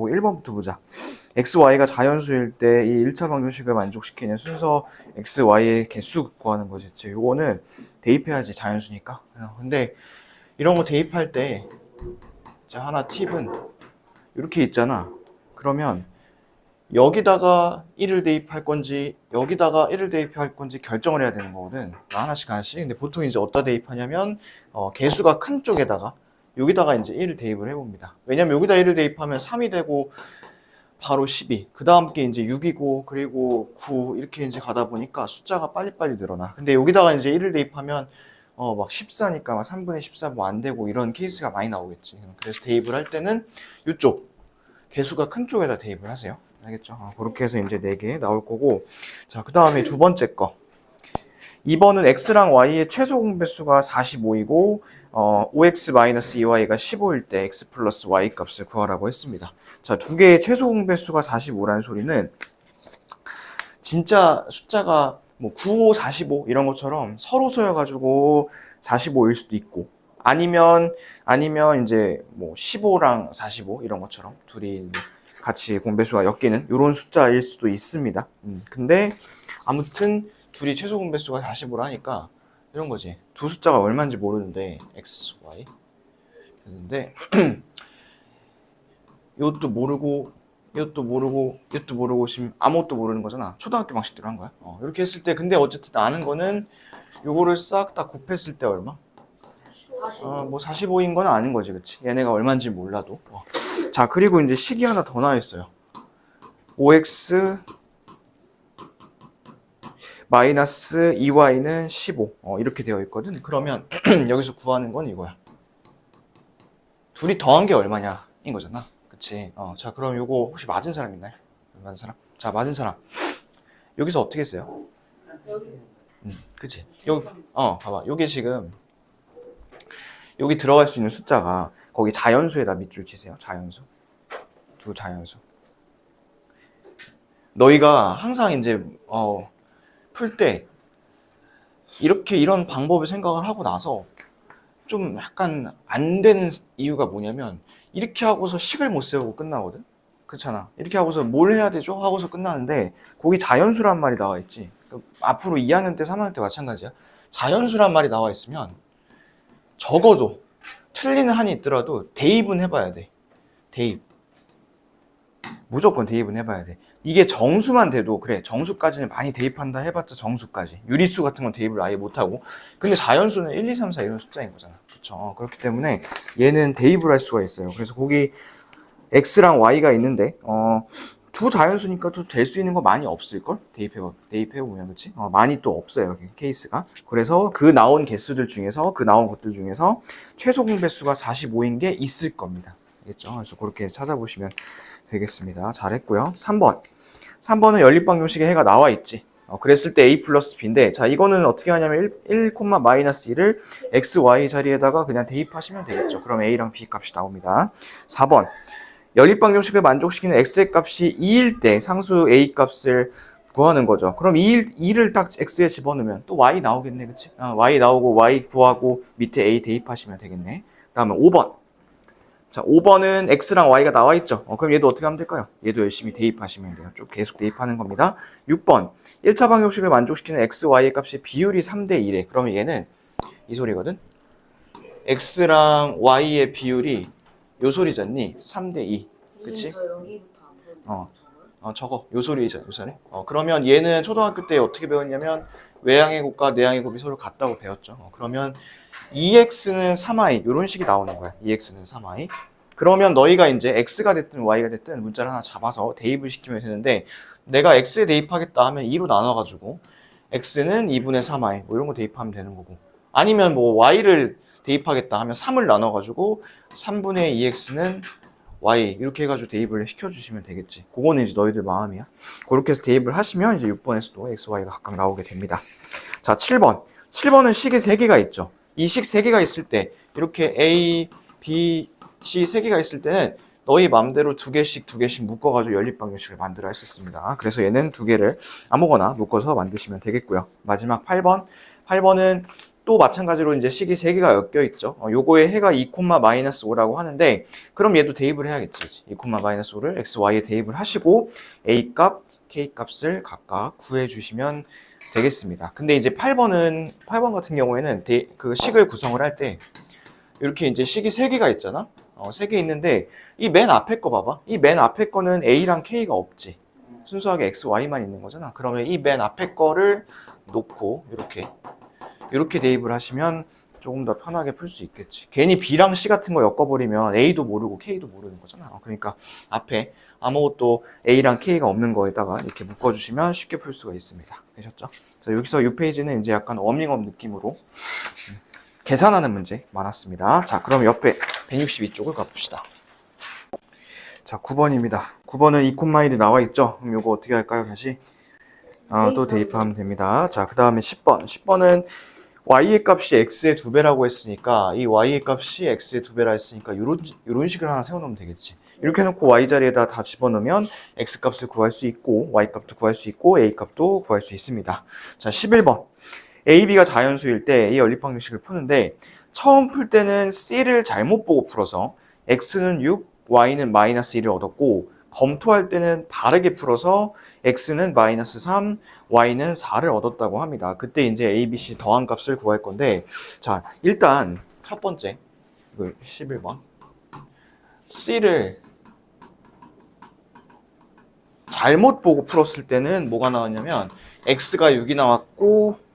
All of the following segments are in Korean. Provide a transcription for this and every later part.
보고 1번부터 보자. x, y가 자연수일 때 이 1차 방정식을 만족시키는 순서 x, y의 개수 구하는 거지. 요거는 대입해야지, 자연수니까. 근데 이런 거 대입할 때 하나 팁은 이렇게 있잖아. 그러면 여기다가 1을 대입할 건지 여기다가 1을 대입할 건지 결정을 해야 되는 거거든. 하나씩 하나씩. 근데 보통 이제 어디다 대입하냐면 개수가 큰 쪽에다가 여기다가 이제 1을 대입을 해봅니다. 왜냐면 여기다 1을 대입하면 3이 되고 바로 12. 그 다음 게 이제 6이고 그리고 9 이렇게 이제 가다 보니까 숫자가 빨리빨리 늘어나. 근데 여기다가 이제 1을 대입하면 막 14니까 막 3분의 14 뭐 안 되고 이런 케이스가 많이 나오겠지. 그래서 대입을 할 때는 이쪽 개수가 큰 쪽에다 대입을 하세요. 알겠죠? 그렇게 해서 이제 4개 나올 거고. 자, 그 다음에 두 번째 거. 2번은 x랑 y의 최소 공배수가 45이고 5x-2y가 15일 때 x 플러스 y 값을 구하라고 했습니다. 자, 두 개의 최소 공배수가 45라는 소리는 진짜 숫자가 뭐 95, 45 이런 것처럼 서로 쏘여가지고 45일 수도 있고 아니면 이제 뭐 15랑 45 이런 것처럼 둘이 같이 공배수가 엮이는 이런 숫자일 수도 있습니다. 근데 아무튼 둘이 최소 공배수가 45라니까 이런 거지. 두 숫자가 얼마인지 모르는데 x, y 했는데 이것도 모르고 이것도 모르고 지금 아무것도 모르는 거잖아. 초등학교 방식대로 한 거야. 이렇게 했을 때 근데 어쨌든 아는 거는 요거를 싹 다 곱했을 때 얼마? 뭐 45인 건 아는 거지, 그치? 얘네가 얼마인지 몰라도. 자, 그리고 이제 식이 하나 더 나와 있어요. 5x 마이너스 2y는 15 이렇게 되어 있거든. 그러면 여기서 구하는 건 이거야. 둘이 더한 게 얼마냐 인 거잖아. 그치? 자, 그럼 요거 혹시 맞은 사람 있나요? 맞은 사람? 자, 맞은 사람. 여기서 어떻게 했어요? 그치? 여기, 봐봐. 요게 지금 여기 들어갈 수 있는 숫자가 거기 자연수에다 밑줄 치세요. 자연수. 두 자연수. 너희가 항상 이제 풀 때 이렇게 이런 방법을 생각을 하고 나서 좀 약간 안 되는 이유가 뭐냐면 이렇게 하고서 식을 못 세우고 끝나거든. 그렇잖아. 이렇게 하고서 뭘 해야 되죠? 하고서 끝나는데 거기 자연수란 말이 나와 있지. 앞으로 2학년 때 3학년 때 마찬가지야. 자연수란 말이 나와 있으면 적어도 틀리는 한이 있더라도 대입은 해봐야 돼. 대입. 무조건 대입은 해봐야 돼. 이게 정수만 돼도 그래, 정수까지는 많이 대입한다 해봤자 정수까지. 유리수 같은 건 대입을 아예 못하고. 근데 자연수는 1, 2, 3, 4 이런 숫자인 거잖아. 그렇죠? 그렇기 때문에 얘는 대입을 할 수가 있어요. 그래서 거기 x랑 y가 있는데 두 자연수니까 또 될 수 있는 거 많이 없을걸? 대입해보면, 그치? 많이 또 없어요, 케이스가. 그래서 그 나온 개수들 중에서, 그 나온 것들 중에서 최소 공배수가 45인 게 있을 겁니다. 알겠죠? 그래서 그렇게 찾아보시면 되겠습니다. 잘했고요. 3번. 3번은 연립방정식에 해가 나와 있지. 그랬을 때 a 플러스 b인데, 자, 이거는 어떻게 하냐면 1, 마이너스 1을 x, y 자리에다가 그냥 대입하시면 되겠죠. 그럼 a랑 b 값이 나옵니다. 4번. 연립방정식을 만족시키는 x의 값이 2일 때 상수 a 값을 구하는 거죠. 그럼 2를 딱 x에 집어넣으면 또 y 나오겠네, 그치? y 나오고 y 구하고 밑에 a 대입하시면 되겠네. 그 다음에 5번. 자, 5번은 x랑 y가 나와 있죠. 그럼 얘도 어떻게 하면 될까요? 얘도 열심히 대입하시면 돼요. 쭉 계속 대입하는 겁니다. 6번. 1차 방정식을 만족시키는 x, y의 값이 비율이 3대 1에. 그러면 얘는 이 소리거든. x랑 y의 비율이 요 소리잖니? 3대 2. 그치? 저거. 요 소리잖아, 요 소리. 그러면 얘는 초등학교 때 어떻게 배웠냐면 외항의 곱과 내항의 곱이 서로 같다고 배웠죠. 그러면 2x는 3i 이런 식이 나오는 거야. 2x는 3i. 그러면 너희가 이제 x가 됐든 y가 됐든 문자를 하나 잡아서 대입을 시키면 되는데 내가 x에 대입하겠다 하면 2로 나눠가지고 x는 2분의 3i 뭐 이런 거 대입하면 되는 거고 아니면 뭐 y를 대입하겠다 하면 3을 나눠가지고 3분의 2x는 y 이렇게 해가지고 대입을 시켜주시면 되겠지. 그거는 이제 너희들 마음이야. 그렇게 해서 대입을 하시면 이제 6번에서도 x, y가 각각 나오게 됩니다. 자, 7번. 7번은 식이 3개가 있죠. 이 식 3개가 있을 때 이렇게 A, B, C 3개가 있을 때는 너희 맘대로 2개씩 묶어가지고 연립방정식을 만들어 했었습니다. 그래서 얘는 2개를 아무거나 묶어서 만드시면 되겠고요. 마지막 8번. 8번은 또 마찬가지로 이제 식이 3개가 엮여 있죠. 요거에 해가 2,-5라고 하는데, 그럼 얘도 대입을 해야겠지. 2,-5를 x, y에 대입을 하시고 a 값, k 값을 각각 구해 주시면 되겠습니다. 근데 이제 8번 같은 경우에는 그 식을 구성을 할 때 이렇게 이제 식이 3개가 있잖아. 3개 있는데 이 맨 앞에 거 봐봐. 이 맨 앞에 거는 a랑 k가 없지. 순수하게 x, y만 있는 거잖아. 그러면 이 맨 앞에 거를 놓고 이렇게 대입을 하시면 조금 더 편하게 풀 수 있겠지. 괜히 b랑 c 같은 거 엮어버리면 a도 모르고 k도 모르는 거잖아. 그러니까 앞에 아무것도 a랑 k가 없는 거에다가 이렇게 묶어주시면 쉽게 풀 수가 있습니다. 되셨죠? 자, 여기서 이 페이지는 이제 약간 워밍업 느낌으로 계산하는 문제 많았습니다. 자, 그럼 옆에 162쪽을 가봅시다. 자, 9번입니다. 9번은 2,1이 나와 있죠? 그럼 이거 어떻게 할까요? 다시 또 대입하면 됩니다. 자, 그 다음에 10번. 10번은 y의 값이 x의 2배라고 했으니까 이 y의 값이 x의 2배라 했으니까 이런 식을 하나 세워놓으면 되겠지. 이렇게 해놓고 y 자리에다 다 집어넣으면 x 값을 구할 수 있고 y 값도 구할 수 있고 a 값도 구할 수 있습니다. 자, 11번. a, b가 자연수일 때 이 연립방정식을 푸는데 처음 풀 때는 c를 잘못 보고 풀어서 x는 6, y는 -1을 얻었고 검토할 때는 바르게 풀어서 x는 -3, y는 4를 얻었다고 합니다. 그때 이제 a, b, c 더한 값을 구할 건데, 자, 일단 첫 번째, 이거 11번. c를 잘못 보고 풀었을 때는 뭐가 나왔냐면 x가 6이 나왔고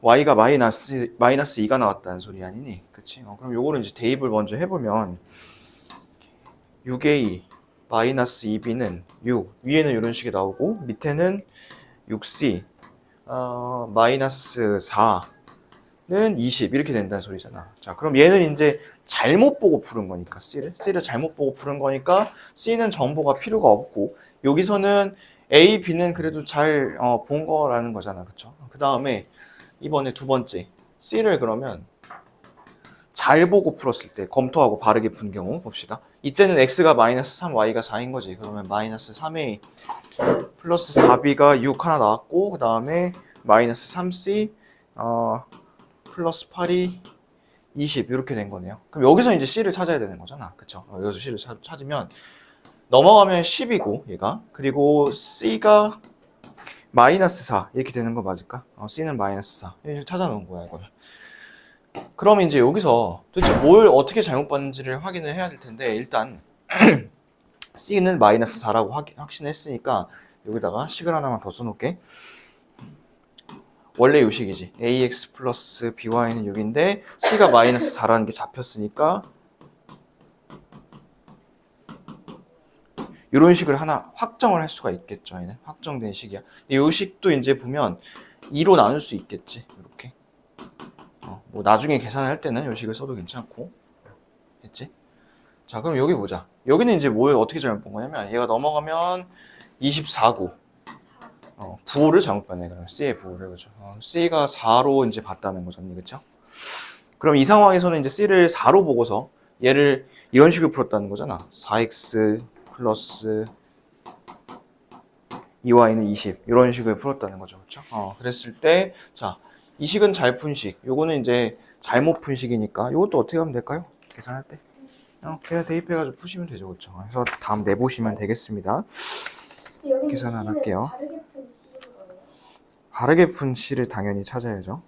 y가 -2가 나왔다는 소리 아니니? 그치? 그럼 요거를 이제 대입을 먼저 해보면 6a -2b는 6, 위에는 이런 식이 나오고 밑에는 6c -4는 20 이렇게 된다는 소리잖아. 자, 그럼 얘는 이제 잘못 보고 푸른 거니까 C를 잘못 보고 푸른 거니까 C는 정보가 필요가 없고 여기서는 A, B는 그래도 잘 본 거라는 거잖아. 그쵸? 그 다음에 이번에 두 번째 C를 그러면 잘 보고 풀었을 때 검토하고 바르게 푼 경우 봅시다. 이때는 x가 -3, y가 4인 거지. 그러면 -3a 플러스 4b가 6 하나 나왔고 그 다음에 -3c 플러스 8이 20 이렇게 된 거네요. 그럼 여기서 이제 c를 찾아야 되는 거잖아. 그쵸? 여기서 c를 찾으면 넘어가면 10이고 얘가 그리고 c가 -4 이렇게 되는 거 맞을까? c는 -4 이렇게 찾아놓은 거야 이거를. 그러면 이제 여기서 도대체 뭘 어떻게 잘못 봤는지를 확인을 해야 될 텐데 일단 C는 -4라고 확신했으니까 여기다가 식을 하나만 더 써놓을게. 원래 요 식이지. ax 플러스 by는 6인데 C가 -4라는 게 잡혔으니까 이런 식을 하나 확정을 할 수가 있겠죠. 얘는 확정된 식이야. 이 식도 이제 보면 2로 나눌 수 있겠지. 이렇게. 뭐 나중에 계산할 때는 이 식을 써도 괜찮고 됐지? 자, 그럼 여기 보자. 여기는 이제 뭘 어떻게 잘못 본 거냐면 얘가 넘어가면 24고 9를 잘못 봤네. 그럼 C의 9를 그죠? C가 4로 이제 봤다는 거잖니, 그렇죠? 그럼 이 상황에서는 이제 C를 4로 보고서 얘를 이런 식으로 풀었다는 거잖아. 4x 플러스 2y는 20 이런 식으로 풀었다는 거죠, 그렇죠? 그랬을 때 자. 이 식은 잘 푼 식, 요거는 이제 잘못 푼 식이니까 이것도 어떻게 하면 될까요? 계산할 때? 그냥 대입해가지고 푸시면 되죠, 그렇죠? 그래서 다음 내보시면 되겠습니다. 계산 안 할게요. 바르게 푼 C를 당연히 찾아야죠.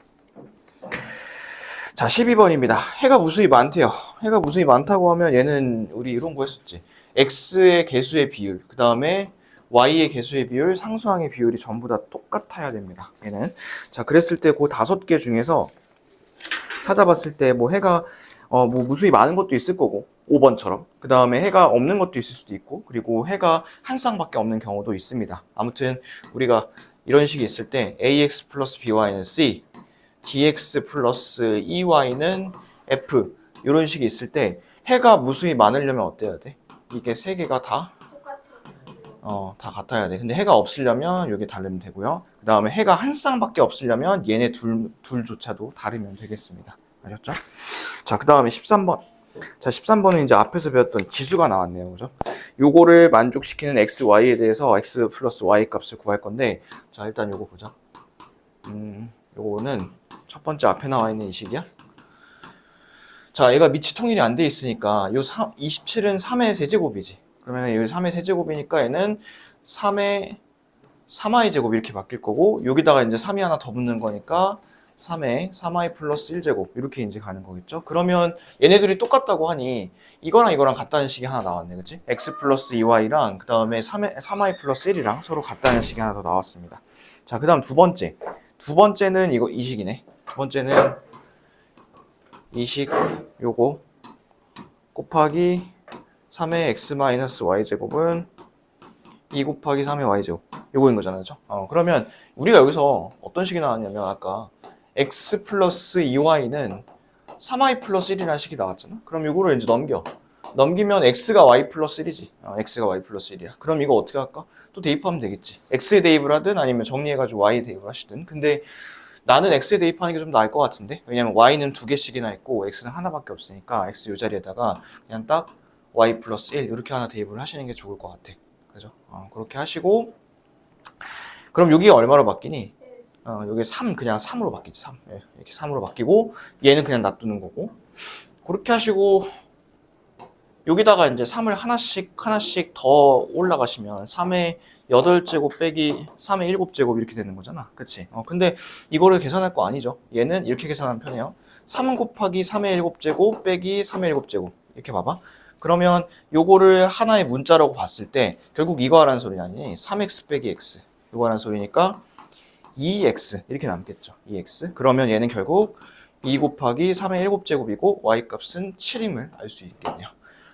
자, 12번입니다. 해가 무수히 많대요. 해가 무수히 많다고 하면 얘는 우리 이런 거 했었지. X의 개수의 비율, 그 다음에 y의 개수의 비율, 상수항의 비율이 전부 다 똑같아야 됩니다. 얘는. 자, 그랬을 때 그 5개 중에서 찾아봤을 때 뭐 해가 뭐 무수히 많은 것도 있을 거고 5번처럼 그 다음에 해가 없는 것도 있을 수도 있고 그리고 해가 한 쌍밖에 없는 경우도 있습니다. 아무튼 우리가 이런 식이 있을 때 ax 플러스 by는 c, dx 플러스 ey는 f 이런 식이 있을 때 해가 무수히 많으려면 어때야 돼? 이게 3개가 다 같아야 돼. 근데 해가 없으려면 여기 다르면 되고요. 그 다음에 해가 한 쌍밖에 없으려면 얘네 둘조차도 다르면 되겠습니다. 아셨죠? 자, 그 다음에 13번. 자, 13번은 이제 앞에서 배웠던 지수가 나왔네요. 그죠? 요거를 만족시키는 x, y에 대해서 x 플러스 y 값을 구할 건데, 자, 일단 요거 보자. 요거는 첫 번째 앞에 나와 있는 이 식이야. 자, 얘가 밑이 통일이 안 돼 있으니까 요 27은 3의 세제곱이지. 그러면 여기 3의 세제곱이니까 얘는 3의 3i 제곱 이렇게 바뀔 거고, 여기다가 이제 3이 하나 더 붙는 거니까 3의 3i 플러스 1제곱 이렇게 이제 가는 거겠죠. 그러면 얘네들이 똑같다고 하니 이거랑 이거랑 같다는 식이 하나 나왔네, 그치? x 플러스 2y랑 그 다음에 3i 플러스 1이랑 서로 같다는 식이 하나 더 나왔습니다. 자, 그 다음 두 번째는 이 식이네. 두 번째는 이 식 요거 곱하기 3의 x 마이너스 y 제곱은 2 곱하기 3의 y제곱 요거인 거잖아요. 그죠? 그러면 우리가 여기서 어떤 식이 나왔냐면 아까 x 플러스 2y는 3i 플러스 1이라는 식이 나왔잖아. 그럼 요거를 이제 넘기면 x가 y 플러스 1이지. x가 y 플러스 1이야. 그럼 이거 어떻게 할까? 또 대입하면 되겠지. x에 대입을 하든 아니면 정리해가지고 y에 대입을 하시든. 근데 나는 x에 대입하는 게 좀 나을 것 같은데, 왜냐면 y는 두 개씩이나 있고 x는 하나밖에 없으니까 x 요 자리에다가 그냥 딱 y 플러스 1 이렇게 하나 대입을 하시는 게 좋을 것 같아. 그죠? 그렇게 하시고, 그럼 여기가 얼마로 바뀌니? 여기 3 그냥 3으로 바뀌지. 3 이렇게 3으로 바뀌고, 얘는 그냥 놔두는 거고. 그렇게 하시고 여기다가 이제 3을 하나씩 더 올라가시면 3의 8제곱 빼기 3의 7제곱 이렇게 되는 거잖아. 그치? 근데 이거를 계산할 거 아니죠. 얘는 이렇게 계산하면 편해요. 3 곱하기 3의 7제곱 빼기 3의 7제곱 이렇게 봐봐. 그러면 요거를 하나의 문자라고 봤을 때 결국 이거 하라는 소리 아니니? 3x 빼기 x 이거 하라는 소리니까 2x 이렇게 남겠죠. 2x. 그러면 얘는 결국 2 곱하기 3의 7제곱이고 y 값은 7임을 알 수 있겠네요.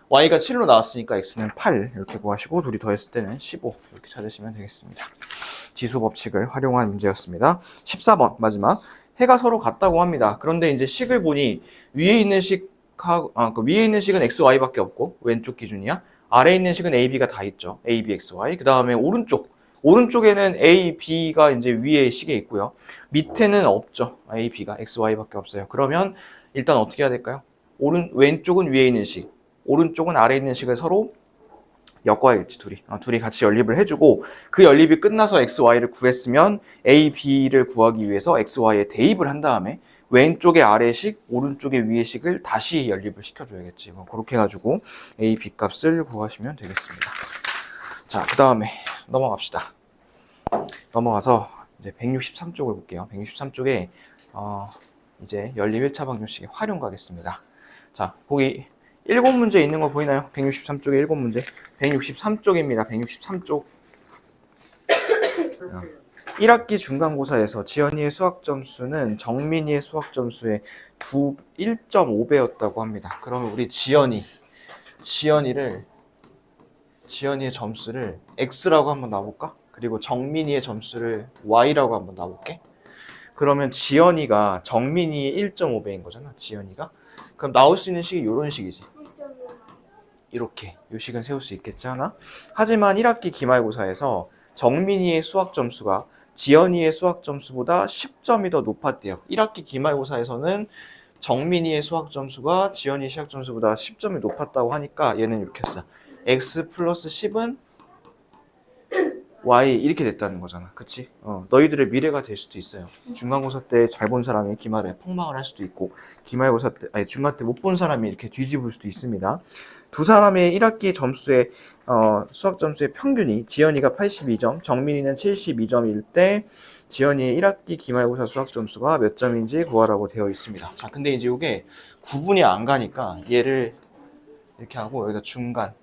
y가 7로 나왔으니까 x는 8 이렇게 구하시고 둘이 더했을 때는 15 이렇게 찾으시면 되겠습니다. 지수 법칙을 활용한 문제였습니다. 14번 마지막. 해가 서로 같다고 합니다. 그런데 이제 식을 보니 위에 있는 위에 있는 식은 x, y밖에 없고 왼쪽 기준이야. 아래에 있는 식은 a, b가 다 있죠. a, b, x, y. 그 다음에 오른쪽에는 a, b가 이제 위에 식에 있고요. 밑에는 없죠. a, b가 x, y밖에 없어요. 그러면 일단 어떻게 해야 될까요? 왼쪽은 위에 있는 식, 오른쪽은 아래에 있는 식을 서로 엮어야겠지. 둘이 같이 연립을 해주고, 그 연립이 끝나서 x, y를 구했으면 a, b를 구하기 위해서 x, y에 대입을 한 다음에 왼쪽의 아래식, 오른쪽의 위의식을 다시 연립을 시켜줘야겠지. 그렇게 해가지고 a, b 값을 구하시면 되겠습니다. 자, 그 다음에 넘어갑시다. 넘어가서 이제 163쪽을 볼게요. 163쪽에 이제 연립 1차 방정식의 활용 가겠습니다. 자, 거기 7문제 있는 거 보이나요? 163쪽에 7문제. 163쪽입니다. 163쪽. 1학기 중간고사에서 지연이의 수학 점수는 정민이의 수학 점수의 1.5배였다고 합니다. 그러면 우리 지연이의 점수를 x라고 한번 놔볼까? 그리고 정민이의 점수를 y라고 한번 놔볼게. 그러면 지연이가 정민이의 1.5배인 거잖아. 지연이가. 그럼 나올 수 있는 식이 이런 식이지. 이렇게 이 식은 세울 수 있겠지 하나? 하지만 1학기 기말고사에서 정민이의 수학 점수가 지연이의 수학 점수보다 10점이 더 높았대요. 1학기 기말고사에서는 정민이의 수학 점수가 지연이의 수학 점수보다 10점이 높았다고 하니까 얘는 이렇게 했어. x 플러스 10은 y 이렇게 됐다는 거잖아. 그치? 너희들의 미래가 될 수도 있어요. 중간고사 때 잘 본 사람이 기말에 폭망을 할 수도 있고, 기말고사 때, 아니 중간 때 못 본 사람이 이렇게 뒤집을 수도 있습니다. 두 사람의 1학기 점수의 수학 점수의 평균이 지연이가 82점, 정민이는 72점일 때 지연이의 1학기 기말고사 수학 점수가 몇 점인지 구하라고 되어 있습니다. 자, 근데 이제 이게 구분이 안 가니까 얘를 이렇게 하고 여기다 중간,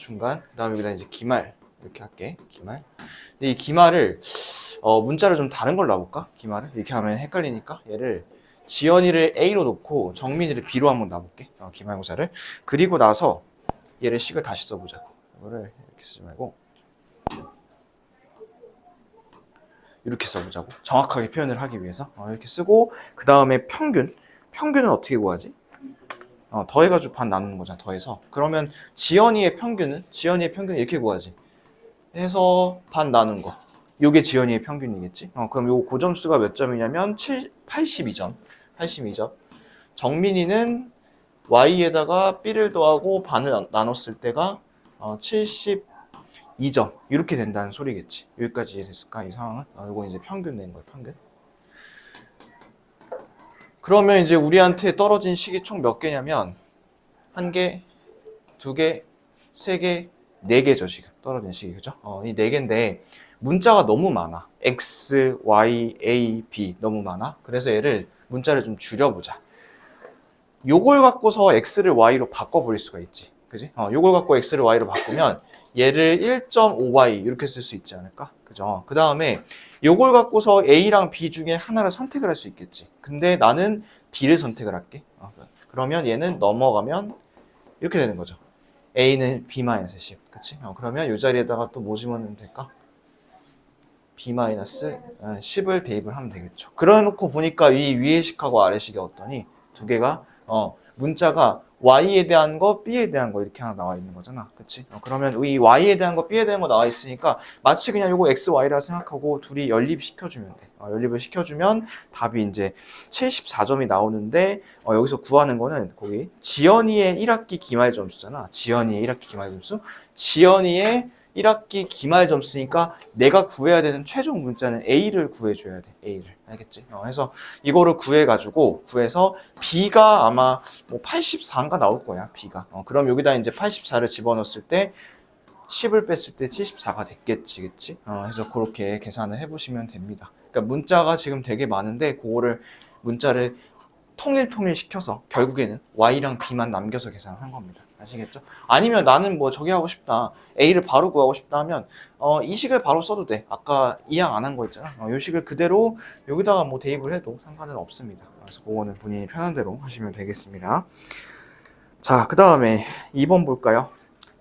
그 다음에 여기다 이제 기말 이렇게 할게. 기말. 근데 이 기말을 문자를 좀 다른 걸로 놔볼까? 기말을 이렇게 하면 헷갈리니까 얘를 지연이를 A로 놓고 정민이를 B로 한번 놔볼게. 기말고사를. 그리고 나서 얘를 식을 다시 써보자고. 이거를 이렇게 쓰지 말고 이렇게 써보자고. 정확하게 표현을 하기 위해서 이렇게 쓰고, 그 다음에 평균은 어떻게 구하지? 더해가지고 반 나누는 거잖아. 더해서. 그러면 지연이의 평균은 이렇게 구하지. 해서 반 나눈 거. 요게 지연이의 평균이겠지. 그럼 요 고점수가 몇 점이냐면 82점. 정민이는 y에다가 b를 더하고 반을 나눴을 때가 2점 이렇게 된다는 소리겠지. 여기까지 이해됐을까? 이 상황은? 이거 이제 평균 낸 거야, 평균. 그러면 이제 우리한테 떨어진 식이 총 몇 개냐면 1개, 2개, 3개, 4개죠 지금 떨어진 식이. 그죠? 이 4개인데 문자가 너무 많아. X, Y, A, B 너무 많아. 그래서 얘를 문자를 좀 줄여보자. 요걸 갖고서 X를 Y로 바꿔버릴 수가 있지. 그지? 요걸 갖고 X를 Y로 바꾸면 얘를 1.5Y 이렇게 쓸 수 있지 않을까? 그죠? 그 다음에 요걸 갖고서 A랑 B 중에 하나를 선택을 할 수 있겠지. 근데 나는 B를 선택을 할게. 그러면 얘는 넘어가면 이렇게 되는 거죠. A는 B-10. 그치? 그러면 이 자리에다가 또 뭐 집어넣으면 될까? B-10을 대입을 하면 되겠죠. 그래 놓고 보니까 이 위의 식하고 아래 식이 어떠니? 두 개가 문자가 Y에 대한 거, B에 대한 거 이렇게 하나 나와 있는 거잖아. 그치? 그러면 이 Y에 대한 거, B에 대한 거 나와 있으니까 마치 그냥 이거 X, Y라 생각하고 둘이 연립시켜주면 돼. 연립을 시켜주면 답이 이제 74점이 나오는데 여기서 구하는 거는 거기 지연이의 1학기 기말 점수잖아. 지연이의 1학기 기말 점수. 지연이의 1학기 기말 점수니까 내가 구해야 되는 최종 문자는 A를 구해줘야 돼. A를. 알겠지? 그래서 이거를 구해서 B가 아마 뭐 84인가 나올 거야. B가. 그럼 여기다 이제 84를 집어넣었을 때 10을 뺐을 때 74가 됐겠지. 그치? 그래서 그렇게 계산을 해보시면 됩니다. 그러니까 문자가 지금 되게 많은데 그거를 문자를 통일 시켜서 결국에는 Y랑 B만 남겨서 계산한 겁니다. 아시겠죠? 아니면 나는 뭐 저기 하고 싶다. A를 바로 구하고 싶다 하면 이 식을 바로 써도 돼. 아까 이항 안 한 거 있잖아. 이 식을 그대로 여기다가 뭐 대입을 해도 상관은 없습니다. 그래서 그거는 본인이 편한 대로 하시면 되겠습니다. 자, 그 다음에 2번 볼까요?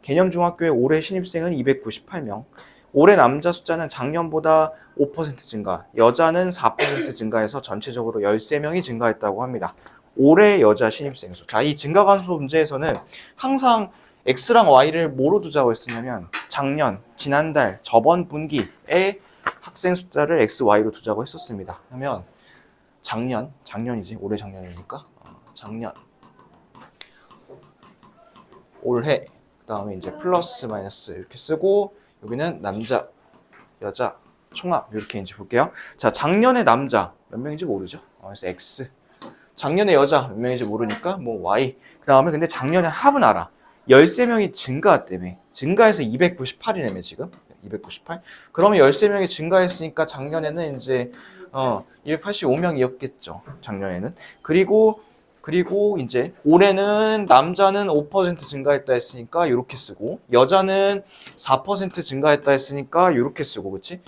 개념중학교의 올해 신입생은 298명. 올해 남자 숫자는 작년보다 5% 증가, 여자는 4% 증가해서 전체적으로 13명이 증가했다고 합니다. 올해 여자 신입생 수. 자, 이 증가관소 문제에서는 항상 X랑 Y를 뭐로 두자고 했었냐면 작년, 지난달, 저번 분기의 학생 숫자를 X, Y로 두자고 했었습니다. 그러면 작년이지, 올해 작년이니까 작년, 올해, 그 다음에 이제 플러스 마이너스 이렇게 쓰고 여기는 남자, 여자, 총합 이렇게 이제 볼게요. 자, 작년에 남자 몇 명인지 모르죠? 그래서 X. 작년에 여자 몇 명인지 모르니까 뭐 Y. 그 다음에 근데 작년에 합은 알아. 13명이 증가했다며. 증가해서 298이라며 지금. 298. 그러면 13명이 증가했으니까 작년에는 이제 285명이었겠죠. 작년에는. 그리고 이제 올해는 남자는 5% 증가했다 했으니까 이렇게 쓰고 여자는 4% 증가했다 했으니까 이렇게 쓰고 그치?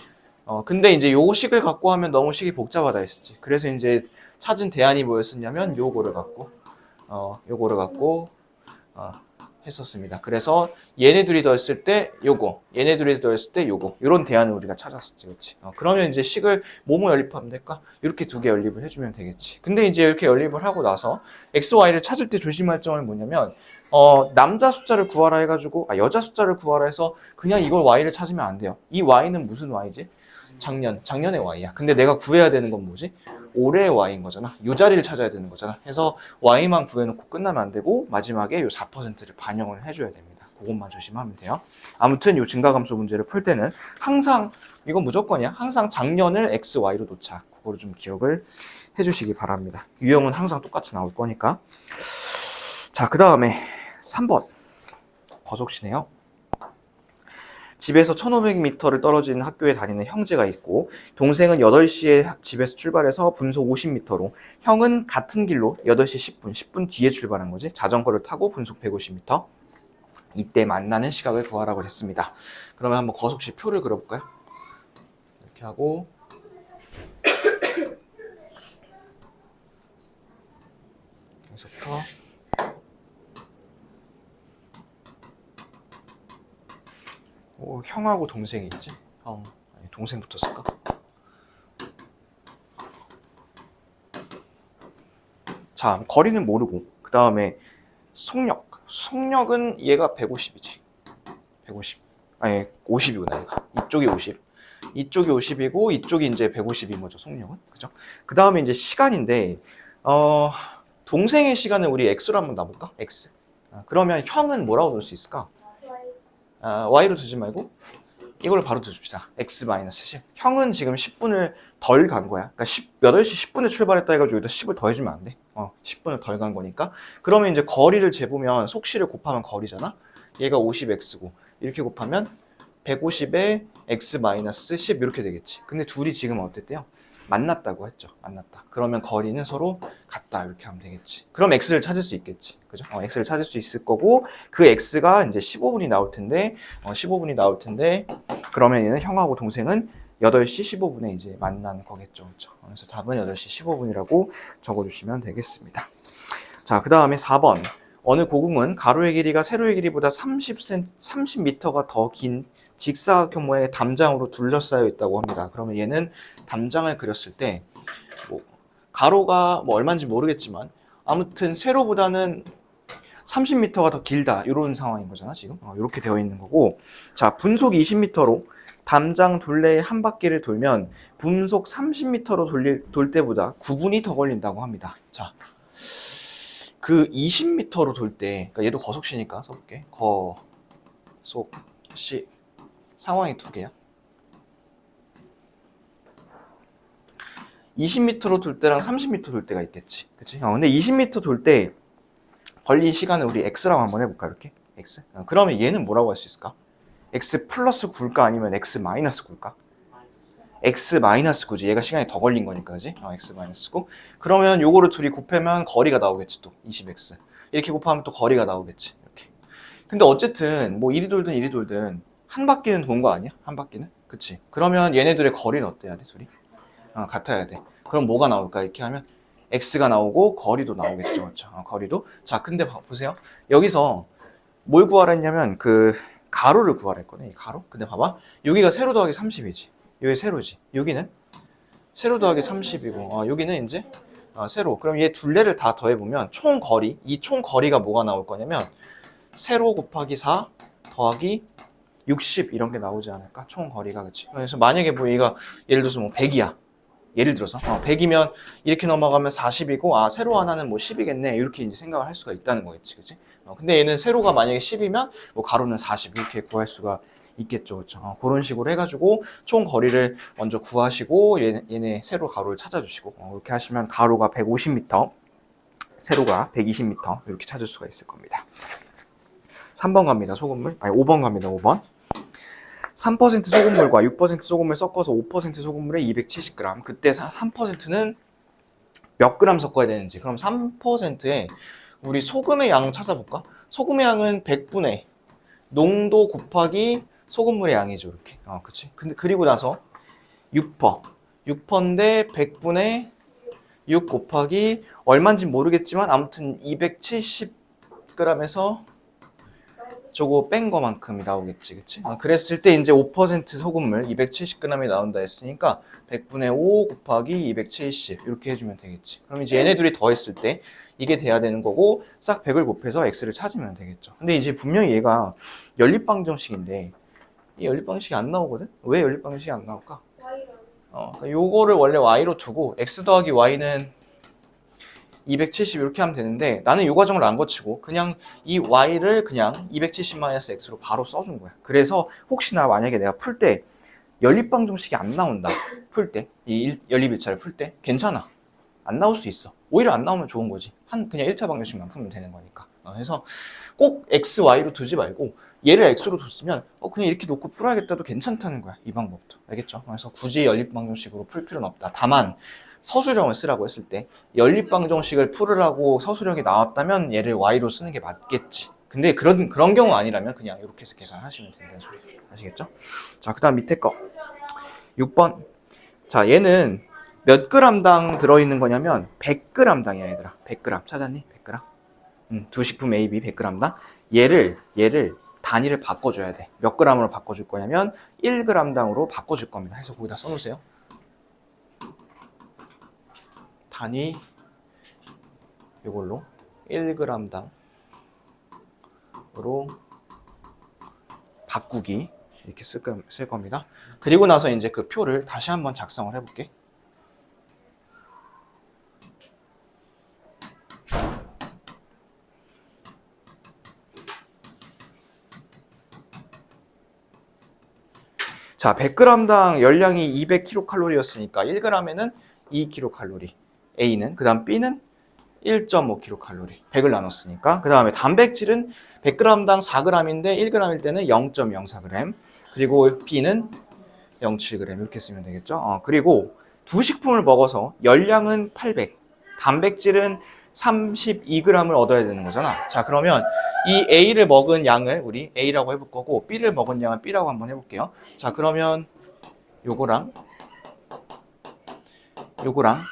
근데 이제 요 식을 갖고 하면 너무 식이 복잡하다 했었지. 그래서 이제 찾은 대안이 뭐였었냐면 요거를 갖고 했었습니다. 그래서 얘네 둘이 더했을 때 요거, 얘네 둘이 더했을 때 요거, 이런 대안을 우리가 찾았었지, 그렇지? 그러면 이제 식을 뭐뭐 연립하면 될까? 이렇게 두 개 연립을 해주면 되겠지. 근데 이제 이렇게 연립을 하고 나서 x, y를 찾을 때 조심할 점은 뭐냐면 남자 숫자를 구하라 해가지고 여자 숫자를 구하라 해서 그냥 이걸 y를 찾으면 안 돼요. 이 y는 무슨 y지? 작년의 y야. 근데 내가 구해야 되는 건 뭐지? 올해의 y인 거잖아. 이 자리를 찾아야 되는 거잖아. 그래서 y만 구해놓고 끝나면 안 되고 마지막에 이 4%를 반영을 해줘야 됩니다. 그것만 조심하면 돼요. 아무튼 이 증가감소 문제를 풀 때는 항상 이건 무조건이야. 항상 작년을 x, y로 놓자. 그거를 좀 기억을 해주시기 바랍니다. 유형은 항상 똑같이 나올 거니까. 자, 그 다음에 3번 버석시네요. 집에서 1500m를 떨어진 학교에 다니는 형제가 있고 동생은 8시에 집에서 출발해서 분속 50m로 형은 같은 길로 8시 10분 뒤에 출발한 거지. 자전거를 타고 분속 150m. 이때 만나는 시각을 구하라고 했습니다. 그러면 한번 거속시 표를 그려볼까요? 이렇게 하고 여기서부터 형하고 동생이 있지? 동생 붙었을까? 자, 거리는 모르고 그 다음에 속력은 얘가 150이지. 150. 아니 50이구나. 얘가. 이쪽이 50. 이쪽이 50이고 이쪽이 이제 150인 거죠. 속력은. 그죠? 그 다음에 이제 시간인데 동생의 시간을 우리 x로 한번 놔볼까? x. 그러면 형은 뭐라고 넣을 수 있을까? y로 두지 말고 이걸 바로 두줍시다. x-10. 형은 지금 10분을 덜 간 거야. 그러니까 8시 10분에 출발했다 해가지고 여기다 10을 더해주면 안 돼. 10분을 덜 간 거니까. 그러면 이제 거리를 재보면 속시를 곱하면 거리잖아. 얘가 50x고 이렇게 곱하면 150에 x-10 이렇게 되겠지. 근데 둘이 지금 어땠대요? 만났다고 했죠. 만났다. 그러면 거리는 서로 같다 이렇게 하면 되겠지. 그럼 x를 찾을 수 있겠지. 그죠? x를 찾을 수 있을 거고 그 x가 이제 15분이 나올 텐데 15분이 나올 텐데 그러면 얘는 형하고 동생은 8시 15분에 이제 만난 거겠죠. 그렇죠? 그래서 답은 8시 15분이라고 적어주시면 되겠습니다. 자, 그 다음에 4번. 어느 고궁은 가로의 길이가 세로의 길이보다 30m가 더 긴 직사각형 모양의 담장으로 둘러싸여 있다고 합니다. 그러면 얘는 담장을 그렸을 때 뭐 가로가 뭐 얼마인지 모르겠지만 아무튼 세로보다는 30m가 더 길다 이런 상황인 거잖아 지금. 이렇게 되어 있는 거고, 자 분속 20m로 담장 둘레 한 바퀴를 돌면 분속 30m로 돌 때보다 9분이 더 걸린다고 합니다. 자, 그 20m로 돌 때, 그러니까 얘도 거속시니까 써볼게. 거속시 상황이 두 개야. 20m로 돌 때랑 30m 돌 때가 있겠지. 그치? 근데 20m 돌 때 걸린 시간을 우리 x라고 한번 해볼까, 이렇게? x. 그러면 얘는 뭐라고 할 수 있을까? x 플러스 9일까? 아니면 x 마이너스 9일까? x 마이너스 9지. 얘가 시간이 더 걸린 거니까, 그지? x 마이너스 9. 그러면 요거를 둘이 곱하면 거리가 나오겠지, 또. 20x. 이렇게 곱하면 또 거리가 나오겠지. 이렇게. 근데 어쨌든, 뭐, 이리 돌든 이리 돌든, 한 바퀴는 돈 거 아니야? 한 바퀴는? 그치? 그러면 얘네들의 거리는 어때야 돼, 둘이? 같아야 돼. 그럼 뭐가 나올까? 이렇게 하면 x가 나오고 거리도 나오겠죠. 그렇죠? 거리도. 자, 근데 보세요. 여기서 뭘 구하라 했냐면 그 가로를 구하라 했거든. 이 가로. 근데 봐봐. 여기가 세로 더하기 30이지. 여기 세로지. 여기는 세로 더하기 30이고 여기는 이제 세로. 그럼 얘 둘레를 다 더해보면 총 거리, 이 총 거리가 뭐가 나올 거냐면 세로 곱하기 4 더하기 60 이런 게 나오지 않을까? 총 거리가. 그치? 그래서 만약에 뭐 얘가 예를 들어서 뭐 100이야. 예를 들어서 100이면 이렇게 넘어가면 40이고 세로 하나는 뭐 10이겠네 이렇게 이제 생각을 할 수가 있다는 거겠지, 그치? 근데 얘는 세로가 만약에 10이면 뭐 가로는 40 이렇게 구할 수가 있겠죠, 그렇죠? 그런 식으로 해가지고 총 거리를 먼저 구하시고 얘네 세로 가로를 찾아주시고 이렇게 하시면 가로가 150m, 세로가 120m 이렇게 찾을 수가 있을 겁니다. 3번 갑니다. 소금물. 5번 갑니다. 5번. 3% 소금물과 6% 소금을 섞어서 5% 소금물에 270g. 그때 3%는 몇 그램 섞어야 되는지. 그럼 3%에 우리 소금의 양 찾아볼까? 소금의 양은 100분의 농도 곱하기 소금물의 양이죠. 이렇게. 그치? 근데 그리고 나서 6%. 6%인데 100분의 6 곱하기 얼마인지 모르겠지만 아무튼 270g에서 저거 뺀 거만큼이 나오겠지, 그치? 그랬을 때 이제 5% 소금물 270g이 나온다 했으니까 100분의 5 곱하기 270 이렇게 해주면 되겠지. 그럼 이제 얘네 둘이 더했을 때 이게 돼야 되는 거고 싹 100을 곱해서 x를 찾으면 되겠죠. 근데 이제 분명히 얘가 연립방정식인데 이 연립방정식이 안 나오거든? 왜 연립방정식이 안 나올까? 그러니까 요거를 원래 y로 두고 x 더하기 y는 270 이렇게 하면 되는데 나는 이 과정을 안 거치고 그냥 이 y를 그냥 270-x로 바로 써준 거야. 그래서 혹시나 만약에 내가 풀 때 연립방정식이 안 나온다. 풀 때, 이 연립일차를 풀 때 괜찮아. 안 나올 수 있어. 오히려 안 나오면 좋은 거지. 그냥 1차 방정식만 풀면 되는 거니까. 그래서 꼭 x, y로 두지 말고 얘를 x로 뒀으면 그냥 이렇게 놓고 풀어야겠다도 괜찮다는 거야. 이 방법도. 알겠죠? 그래서 굳이 연립방정식으로 풀 필요는 없다. 다만 서술형을 쓰라고 했을 때 연립방정식을 풀으라고 서술형이 나왔다면 얘를 y로 쓰는 게 맞겠지. 근데 그런 경우 아니라면 그냥 이렇게 해서 계산하시면 된다는 소리. 아시겠죠? 자, 그 다음 밑에 거 6번. 자, 얘는 몇 g당 들어있는 거냐면 100g당이야 얘들아. 100g 찾았니? 100g. 두 식품 A, B 100g당. 얘를 단위를 바꿔줘야 돼. 몇 g으로 바꿔줄 거냐면 1g당으로 바꿔줄 겁니다. 해서 거기다 써놓으세요. 단위 이걸로 1g당으로 바꾸기 이렇게 쓸 겁니다. 그리고 나서 이제 그 표를 다시 한번 작성을 해볼게. 자, 100g당 열량이 200kcal였으니까 1g에는 2kcal. A는, 그 다음 B는 1.5kcal. 100을 나눴으니까. 그 다음에 단백질은 100g당 4g인데 1g일 때는 0.04g. 그리고 B는 0.7g. 이렇게 쓰면 되겠죠. 그리고 두 식품을 먹어서 열량은 800, 단백질은 32g을 얻어야 되는 거잖아. 자, 그러면 이 A를 먹은 양을 우리 A라고 해볼 거고, B를 먹은 양을 B라고 한번 해볼게요. 자, 그러면 요거랑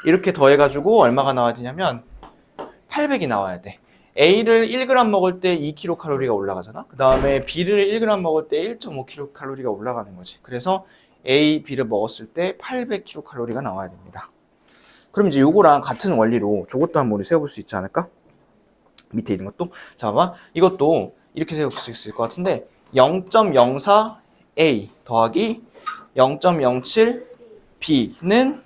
이렇게 더해가지고 얼마가 나와야 되냐면 800이 나와야 돼. A를 1g 먹을 때 2kcal가 올라가잖아. 그 다음에 B를 1g 먹을 때 1.5kcal가 올라가는 거지. 그래서 A, B를 먹었을 때 800kcal가 나와야 됩니다. 그럼 이제 요거랑 같은 원리로 저것도 한번 우리 세워볼 수 있지 않을까? 밑에 있는 것도. 자, 봐봐. 이것도 이렇게 세울 수 있을 것 같은데 0.04A 더하기 0.07B는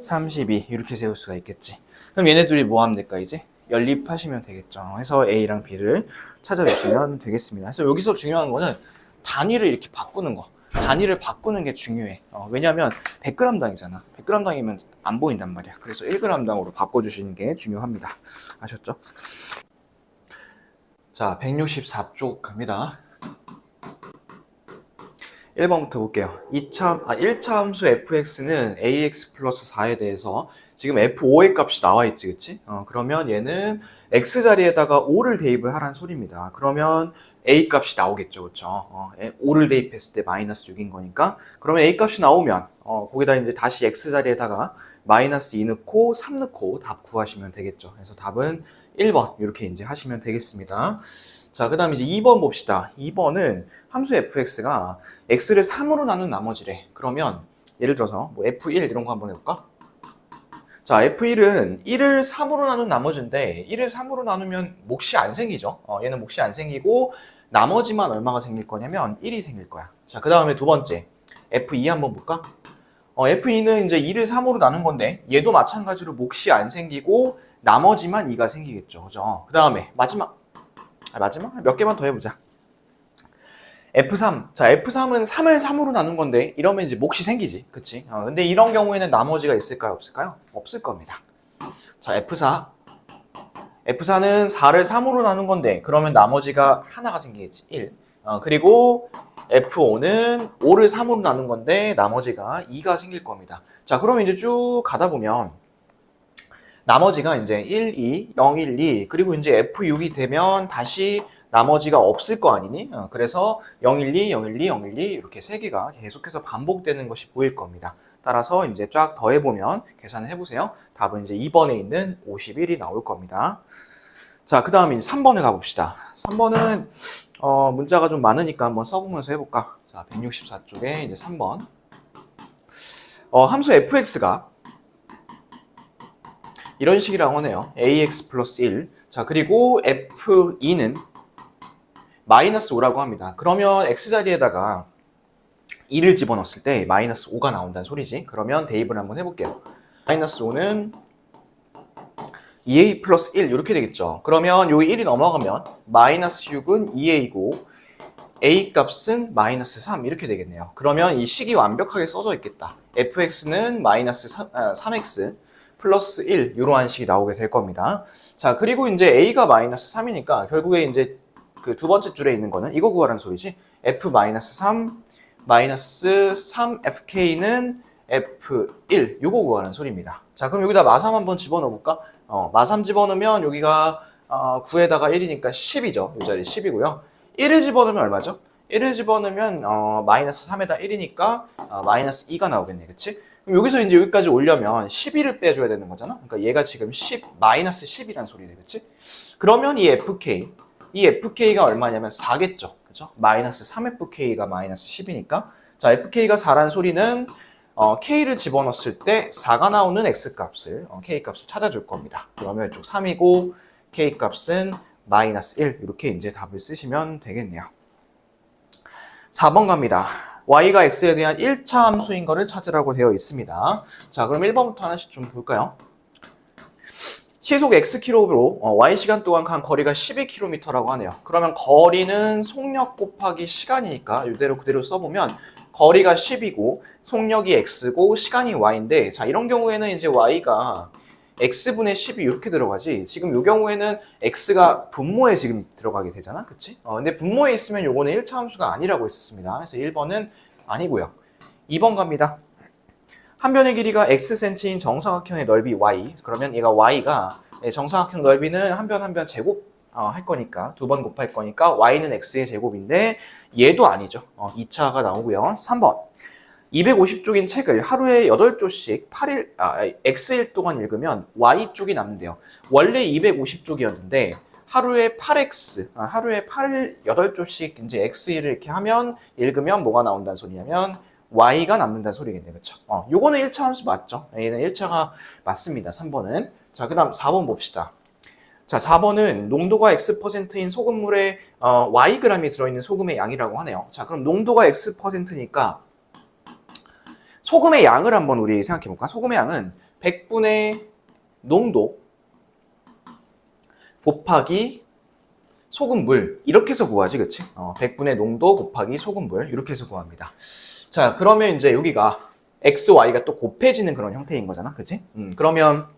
32 이렇게 세울 수가 있겠지. 그럼 얘네들이 뭐 하면 될까 이제? 연립하시면 되겠죠. 해서 A랑 B를 찾아주시면 되겠습니다. 그래서 여기서 중요한 거는 단위를 이렇게 바꾸는 거. 단위를 바꾸는 게 중요해. 왜냐하면 100g당이잖아. 100g당이면 안 보인단 말이야. 그래서 1g당으로 바꿔주시는 게 중요합니다. 아셨죠? 자, 164쪽 갑니다. 1번부터 볼게요. 1차 함수 fx는 ax 플러스 4에 대해서 지금 f5의 값이 나와 있지, 그치? 그러면 얘는 x 자리에다가 5를 대입을 하란 소리입니다. 그러면 a 값이 나오겠죠, 그쵸? 5를 대입했을 때 마이너스 6인 거니까. 그러면 a 값이 나오면 거기다 이제 다시 x 자리에다가 마이너스 2 넣고 3 넣고 답 구하시면 되겠죠. 그래서 답은 1번 이렇게 이제 하시면 되겠습니다. 자, 그 다음에 이제 2번 봅시다. 2번은 함수 fx가 x를 3으로 나눈 나머지래. 그러면 예를 들어서 뭐 f1 이런 거 한번 해볼까? 자, f1은 1을 3으로 나눈 나머지인데 1을 3으로 나누면 몫이 안 생기죠. 얘는 몫이 안 생기고 나머지만 얼마가 생길 거냐면 1이 생길 거야. 자, 그 다음에 두 번째 f2 한번 볼까? f2는 이제 2를 3으로 나눈 건데 얘도 마찬가지로 몫이 안 생기고 나머지만 2가 생기겠죠. 그죠? 그 다음에 마지막 몇 개만 더 해보자. F3. 자, F3은 3을 3으로 나눈 건데 이러면 이제 몫이 생기지. 그치? 근데 이런 경우에는 나머지가 있을까요? 없을까요? 없을 겁니다. 자, F4. F4는 4를 3으로 나눈 건데 그러면 나머지가 하나가 생기겠지. 1. 그리고 F5는 5를 3으로 나눈 건데 나머지가 2가 생길 겁니다. 자, 그러면 이제 쭉 가다 보면 나머지가 이제 1, 2, 0, 1, 2 그리고 이제 F6이 되면 다시 나머지가 없을 거 아니니? 그래서 0, 1, 2, 0, 1, 2, 0, 1, 2 이렇게 세 개가 계속해서 반복되는 것이 보일 겁니다. 따라서 이제 쫙 더해보면 계산을 해보세요. 답은 이제 2번에 있는 51이 나올 겁니다. 자, 그 다음에 3번을 가봅시다. 3번은 문자가 좀 많으니까 한번 써보면서 해볼까? 자, 164쪽에 이제 3번. 함수 fx가 이런 식이라고 하네요. ax 플러스 1. 자, 그리고 f2는 마이너스 5라고 합니다. 그러면 x자리에다가 2를 집어넣었을 때 마이너스 5가 나온다는 소리지. 그러면 대입을 한번 해볼게요. 마이너스 5는 2a 플러스 1 이렇게 되겠죠. 그러면 여기 1이 넘어가면 마이너스 6은 2a고 a 값은 마이너스 3 이렇게 되겠네요. 그러면 이 식이 완벽하게 써져 있겠다. fx는 마이너스 3x 플러스 1 이러한 식이 나오게 될 겁니다. 자, 그리고 이제 a가 마이너스 3이니까 결국에 이제 그 두 번째 줄에 있는 거는 이거 구하라는 소리지. f-3 마이너스 3fk는 f1 요거 구하라는 소리입니다. 자, 그럼 여기다 마3 한번 집어넣어 볼까? 마3 집어넣으면 여기가 9에다가 1이니까 10이죠. 이 자리 10이고요. 1을 집어넣으면 얼마죠? 1을 집어넣으면 마이너스 3에다 1이니까 마이너스 2가 나오겠네. 그치? 그럼 여기서 이제 여기까지 오려면 11을 빼줘야 되는 거잖아. 그러니까 얘가 지금 10, 마이너스 10이란 소리네. 그치? 그러면 이 FK가 얼마냐면 4겠죠. 그죠? 마이너스 3FK가 마이너스 10이니까. 자, FK가 4라는 소리는 K를 집어넣었을 때 4가 나오는 X값을, K값을 찾아줄 겁니다. 그러면 이쪽 3이고, K값은 마이너스 1. 이렇게 이제 답을 쓰시면 되겠네요. 4번 갑니다. Y가 X에 대한 1차 함수인 거를 찾으라고 되어 있습니다. 자, 그럼 1번부터 하나씩 좀 볼까요? 시속 Xkm로 Y시간 동안 간 거리가 12km라고 하네요. 그러면 거리는 속력 곱하기 시간이니까 이대로 그대로 써보면 거리가 10이고 속력이 X고 시간이 Y인데, 자, 이런 경우에는 이제 Y가 X분의 10이 이렇게 들어가지, 지금 이 경우에는 X가 분모에 지금 들어가게 되잖아. 그치? 근데 분모에 있으면 요거는 1차 함수가 아니라고 했었습니다. 그래서 1번은 아니고요. 2번 갑니다. 한 변의 길이가 Xcm인 정사각형의 넓이 Y. 그러면 얘가 Y가 정사각형 넓이는 한 변 한 변 제곱 할 거니까, 두 번 곱할 거니까 Y는 X의 제곱인데 얘도 아니죠. 2차가 나오고요. 3번. 250쪽인 책을 하루에 8쪽씩 X일 동안 읽으면 Y쪽이 남는데요. 원래 250쪽이었는데 하루에 8X, 하루에 8쪽씩 이제 X를 이렇게 하면 읽으면 뭐가 나온다는 소리냐면 Y가 남는다는 소리겠네. 그쵸? 요거는 1차 함수 맞죠? 얘는 1차가 맞습니다. 3번은. 자, 그 다음 4번 봅시다. 자, 4번은 농도가 X%인 소금물에 Yg이 들어있는 소금의 양이라고 하네요. 자, 그럼 농도가 X%니까 소금의 양을 한번 우리 생각해볼까? 소금의 양은 100분의 농도 곱하기 소금물, 이렇게 해서 구하지, 그치? 100분의 농도 곱하기 소금물, 이렇게 해서 구합니다. 자, 그러면 이제 여기가 X, Y가 또 곱해지는 그런 형태인 거잖아, 그치? 그러면